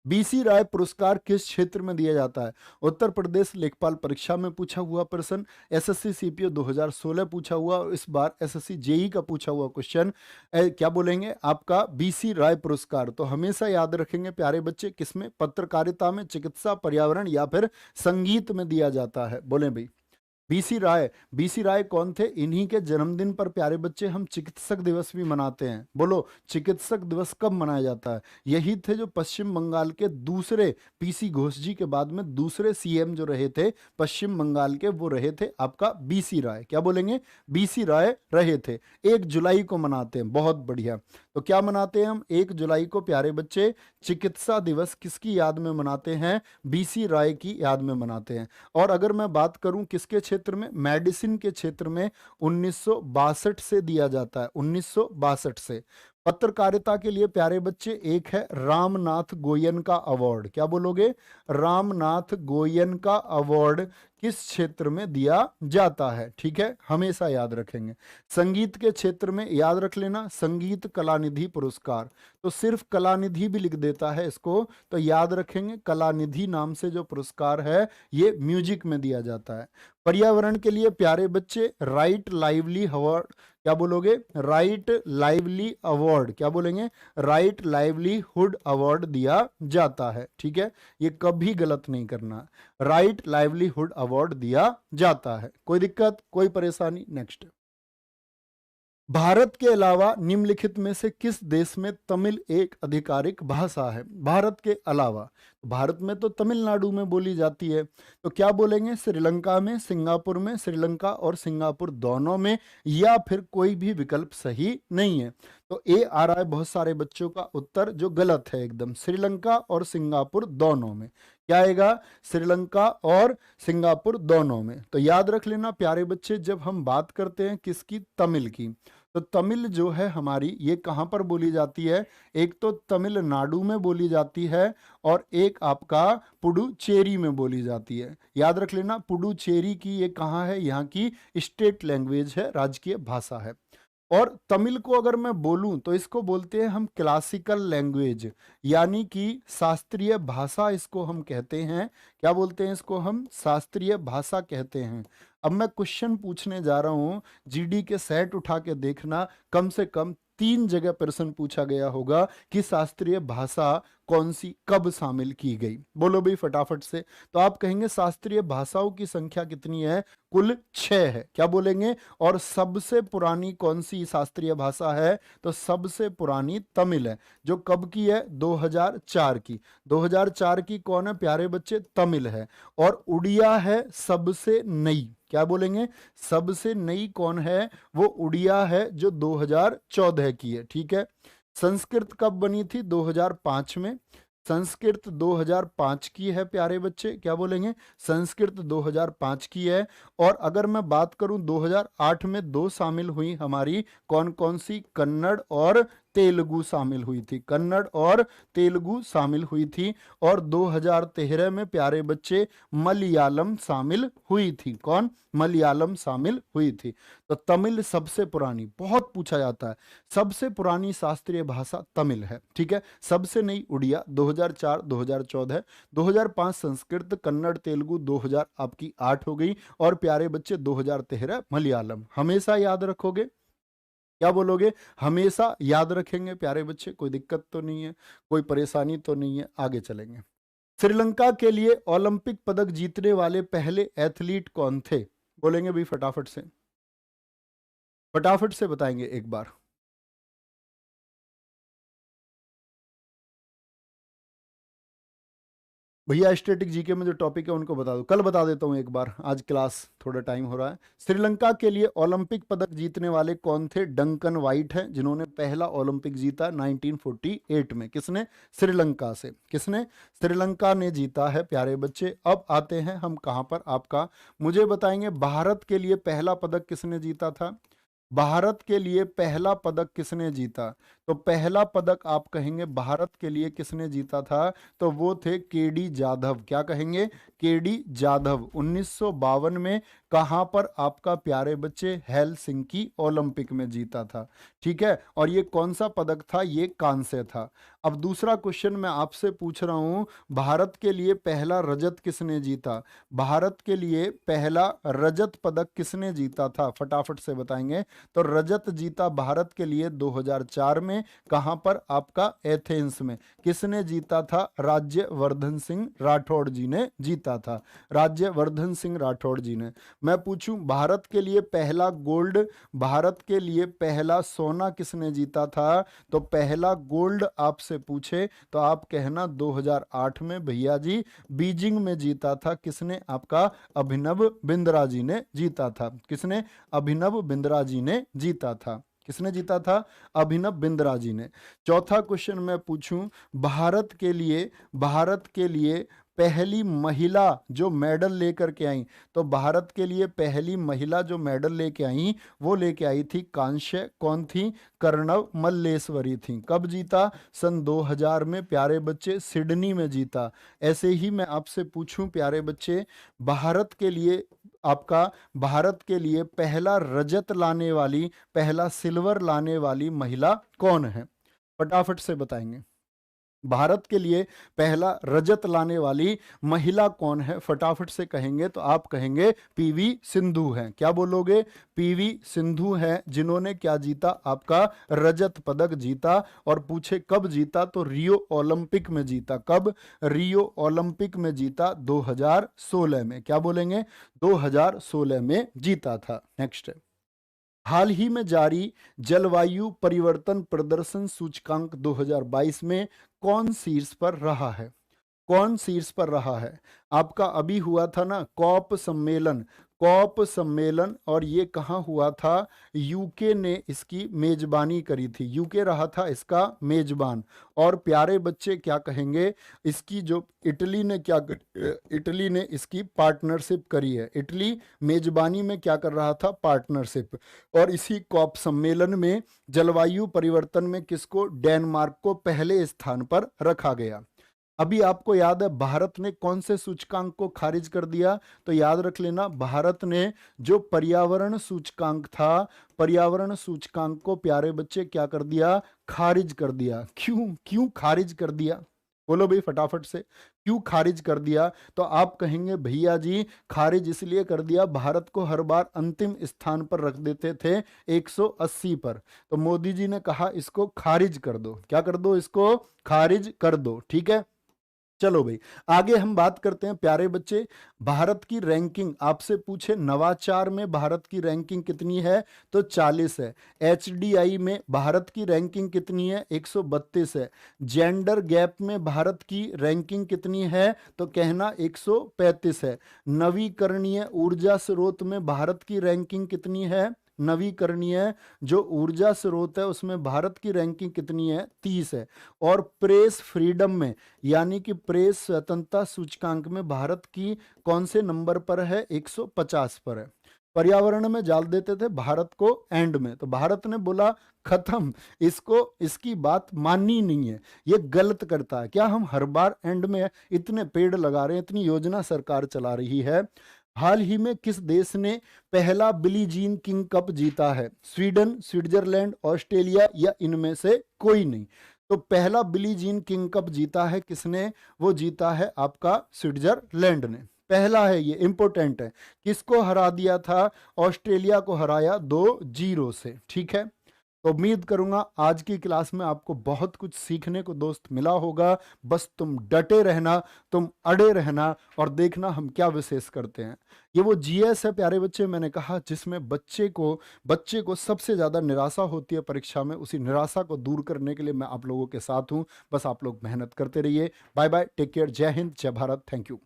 बीसी राय पुरस्कार किस क्षेत्र में दिया जाता है? उत्तर प्रदेश लेखपाल परीक्षा में पूछा हुआ प्रश्न, एसएससी सीपीओ 2016 पूछा हुआ, और इस बार एसएससी जेई का पूछा हुआ क्वेश्चन। क्या बोलेंगे आपका? बीसी राय पुरस्कार। तो हमेशा याद रखेंगे प्यारे बच्चे, किसमें? पत्रकारिता में, चिकित्सा, पर्यावरण या फिर संगीत में दिया जाता है। बोले भाई। बीसी राय कौन थे? इन्हीं के जन्मदिन पर प्यारे बच्चे हम चिकित्सक दिवस भी मनाते हैं। बोलो, चिकित्सक दिवस कब मनाया जाता है? यही थे जो पश्चिम बंगाल के दूसरे, पीसी घोष जी के बाद में दूसरे सीएम जो रहे थे पश्चिम बंगाल के, वो रहे थे आपका बीसी राय। क्या बोलेंगे? बीसी राय रहे थे। 1 जुलाई को मनाते हैं, बहुत बढ़िया। तो क्या मनाते हैं हम 1 जुलाई को प्यारे बच्चे? चिकित्सा दिवस। किसकी याद में मनाते हैं? बीसी राय की याद में मनाते हैं। और अगर मैं बात करूं किसके क्षेत्र में, मेडिसिन के क्षेत्र में 1962 से दिया जाता है, 1962 से। पत्रकारिता के लिए प्यारे बच्चे एक है रामनाथ गोयन का अवार्ड। क्या बोलोगे? रामनाथ गोयन का अवार्ड किस क्षेत्र में दिया जाता है? ठीक है, हमेशा याद रखेंगे। संगीत के क्षेत्र में याद रख लेना, संगीत कलानिधि पुरस्कार। तो सिर्फ कलानिधि भी लिख देता है इसको, तो याद रखेंगे कलानिधि नाम से जो पुरस्कार है ये म्यूजिक में दिया जाता है। पर्यावरण के लिए प्यारे बच्चे राइट लाइवली अवार्ड। क्या बोलोगे? Right lively award. क्या बोलेंगे? राइट लाइवलीहुड अवार्ड दिया जाता है। ठीक है, ये कभी गलत नहीं करना। राइट लाइवलीहुड अवार्ड दिया जाता है। कोई दिक्कत, कोई परेशानी? नेक्स्ट। भारत के अलावा निम्नलिखित में से किस देश में तमिल एक आधिकारिक भाषा है? भारत के अलावा, भारत में तो तमिलनाडु में बोली जाती है। तो क्या बोलेंगे? श्रीलंका में, सिंगापुर में, श्रीलंका और सिंगापुर दोनों में, या फिर कोई भी विकल्प सही नहीं है। तो ए आ रहा है बहुत सारे बच्चों का उत्तर जो गलत है एकदम, श्रीलंका और सिंगापुर दोनों में। क्या आएगा? श्रीलंका और सिंगापुर दोनों में। तो याद रख लेना प्यारे बच्चे, जब हम बात करते हैं किसकी? तमिल की, तो तमिल जो है हमारी, ये कहाँ पर बोली जाती है? एक तो तमिलनाडु में बोली जाती है और एक आपका पुडुचेरी में बोली जाती है। याद रख लेना, पुडुचेरी की ये कहाँ है? यहाँ की स्टेट लैंग्वेज है, राजकीय भाषा है। और तमिल को अगर मैं बोलूं तो इसको बोलते हैं हम क्लासिकल लैंग्वेज, यानी कि शास्त्रीय भाषा इसको हम कहते हैं। क्या बोलते हैं इसको? हम शास्त्रीय भाषा कहते हैं। अब मैं क्वेश्चन पूछने जा रहा हूं, जीडी के सेट उठा के देखना, कम से कम 3 जगह प्रश्न पूछा गया होगा कि शास्त्रीय भाषा कौन सी कब शामिल की गई। बोलो भाई फटाफट से। तो आप कहेंगे शास्त्रीय भाषाओं की संख्या कितनी है? कुल 6 है। क्या बोलेंगे? और सबसे पुरानी कौन सी शास्त्रीय भाषा है? तो सबसे पुरानी तमिल है, जो कब की है? 2004 की। 2004 की कौन है प्यारे बच्चे? तमिल है। और उड़िया है सबसे नई। क्या बोलेंगे? सबसे नई कौन है? वो उड़िया है जो 2014 की है। ठीक है। संस्कृत कब बनी थी? 2005 में। संस्कृत 2005 की है प्यारे बच्चे। क्या बोलेंगे? संस्कृत 2005 की है। और अगर मैं बात करूं 2008 में 2 शामिल हुई हमारी, कौन कौन सी? कन्नड़ और तेलुगु शामिल हुई थी। कन्नड़ और तेलुगु शामिल हुई थी। और 2013 में प्यारे बच्चे मलयालम शामिल हुई थी। कौन? मलयालम शामिल हुई थी। तो तमिल सबसे पुरानी, बहुत पूछा जाता है, सबसे पुरानी शास्त्रीय भाषा तमिल है। ठीक है। सबसे नई उड़िया 2004 2014, 2005 संस्कृत, कन्नड़ तेलुगु 2000 आपकी 8 हो गई, और प्यारे बच्चे 2013 मलयालम। हमेशा याद रखोगे? क्या बोलोगे? हमेशा याद रखेंगे प्यारे बच्चे, कोई दिक्कत तो नहीं है, कोई परेशानी तो नहीं है। आगे चलेंगे। श्रीलंका के लिए ओलंपिक पदक जीतने वाले पहले एथलीट कौन थे? बोलेंगे भाई फटाफट से, फटाफट से बताएंगे एक बार। भैया स्टैटिक जीके में जो टॉपिक है उनको बता दो, कल बता देता हूँ एक बार, आज क्लास थोड़ा टाइम हो रहा है। श्रीलंका के लिए ओलंपिक पदक जीतने वाले कौन थे? डंकन वाइट है, जिन्होंने पहला ओलंपिक जीता 1948 में। किसने? श्रीलंका से। किसने? श्रीलंका ने जीता है प्यारे बच्चे। अब आते हैं हम कहाँ पर, आपका मुझे बताएंगे भारत के लिए पहला पदक किसने जीता था? भारत के लिए पहला पदक किसने जीता? तो पहला पदक आप कहेंगे भारत के लिए किसने जीता था? तो वो थे केडी जाधव। क्या कहेंगे? केडी जाधव। 1952 में कहां पर आपका प्यारे बच्चे? हेलसिंकी ओलंपिक में जीता था। ठीक है। और ये कौन सा पदक था? ये कांस्य था। अब दूसरा क्वेश्चन मैं आपसे पूछ रहा हूं, भारत के लिए पहला रजत किसने जीता? भारत के लिए पहला रजत पदक किसने जीता था? फटाफट से बताएंगे। तो रजत जीता भारत के लिए 2004 में। में, कहां पर, आपका एथेंस में। किसने जीता था? राज्यवर्धन सिंह राठौड़ जी ने जीता था, राज्यवर्धन सिंह राठौड़ जी ने। मैं पूछूं भारत के लिए पहला गोल्ड, भारत के लिए पहला सोना किसने जीता था? तो पहला गोल्ड आपसे पूछे तो आप कहना 2008 में भैया जी बीजिंग में जीता था। किसने? आपका अभिनव बिंद्रा जी ने जीता था। किसने? अभिनव बिंद्रा जी ने जीता था। किसने जीता था? अभिनव बिंद्रा जी ने। चौथा क्वेश्चन मैं पूछूं भारत के लिए पहली महिला जो मेडल लेकर के आई, तो भारत के लिए पहली महिला जो मेडल लेके आई वो लेके आई थी कांस्य। कौन थी? कर्णव मल्लेश्वरी थी। कब जीता? सन 2000 में प्यारे बच्चे सिडनी में जीता। ऐसे ही मैं आपसे पूछूं प्यारे बच्चे, भारत के लिए भारत के लिए पहला रजत लाने वाली, पहला सिल्वर लाने वाली महिला कौन है? फटाफट से बताएंगे। भारत के लिए पहला रजत लाने वाली महिला कौन है? फटाफट से कहेंगे तो आप कहेंगे पीवी सिंधु है। क्या बोलोगे? पीवी सिंधु है जिन्होंने क्या जीता? आपका रजत पदक जीता। और पूछे कब जीता? तो रियो ओलंपिक में जीता। कब? रियो ओलंपिक में जीता 2016 में। क्या बोलेंगे? 2016 में जीता था। नेक्स्ट है, हाल ही में जारी जलवायु परिवर्तन प्रदर्शन सूचकांक 2022 में कौन शीर्ष पर रहा है? कौन शीर्ष पर रहा है? आपका अभी हुआ था ना कॉप सम्मेलन, कॉप सम्मेलन, और ये कहाँ हुआ था? यूके ने इसकी मेजबानी करी थी। यूके रहा था इसका मेजबान। और प्यारे बच्चे क्या कहेंगे, इसकी जो इटली ने इसकी पार्टनरशिप करी है। इटली मेजबानी में क्या कर रहा था? पार्टनरशिप। और इसी कॉप सम्मेलन में जलवायु परिवर्तन में किसको? डेनमार्क को पहले स्थान पर रखा गया। अभी आपको याद है भारत ने कौन से सूचकांक को खारिज कर दिया? तो याद रख लेना, भारत ने जो पर्यावरण सूचकांक था, पर्यावरण सूचकांक को प्यारे बच्चे क्या कर दिया? खारिज कर दिया। क्यों खारिज कर दिया? बोलो भाई फटाफट से, क्यों खारिज कर दिया? तो आप कहेंगे भैया जी खारिज इसलिए कर दिया, भारत को हर बार अंतिम स्थान पर रख देते थे 180 पर। तो मोदी जी ने कहा इसको खारिज कर दो। क्या कर दो? इसको खारिज कर दो। ठीक है, चलो भाई आगे हम बात करते हैं प्यारे बच्चे। भारत की रैंकिंग आपसे पूछे नवाचार में भारत की रैंकिंग कितनी है? तो 40 है। एचडीआई में भारत की रैंकिंग कितनी है? 132 है। जेंडर गैप में भारत की रैंकिंग कितनी है? तो कहना 135 है। नवीकरणीय ऊर्जा स्रोत में भारत की रैंकिंग कितनी है? नवीकरणीय जो ऊर्जा स्रोत है उसमें भारत की रैंकिंग कितनी है? 30 है। और प्रेस फ्रीडम में यानी कि प्रेस स्वतंत्रता सूचकांक में भारत की कौन से नंबर पर है? 150 पर है। पर्यावरण में डाल देते थे भारत को एंड में, तो भारत ने बोला खत्म, इसकी बात माननी नहीं है, ये गलत करता है। क्या हम हर बार एंड में इतने पेड़ लगा रहे हैं, इतनी योजना सरकार चला रही है। हाल ही में किस देश ने पहला बिली जीन किंग कप जीता है? स्वीडन, स्विट्जरलैंड, ऑस्ट्रेलिया या इनमें से कोई नहीं? तो पहला बिली जीन किंग कप जीता है किसने? वो जीता है आपका स्विट्जरलैंड ने। पहला है, ये इंपॉर्टेंट है। किसको हरा दिया था? ऑस्ट्रेलिया को हराया 2-0 से। ठीक है, तो उम्मीद करूंगा आज की क्लास में आपको बहुत कुछ सीखने को दोस्त मिला होगा। बस तुम डटे रहना, तुम अड़े रहना और देखना हम क्या विशेष करते हैं। ये वो जीएस है प्यारे बच्चे, मैंने कहा जिसमें बच्चे को सबसे ज़्यादा निराशा होती है परीक्षा में। उसी निराशा को दूर करने के लिए मैं आप लोगों के साथ हूँ। बस आप लोग मेहनत करते रहिए। बाय बाय, टेक केयर, जय हिंद, जय भारत, थैंक यू।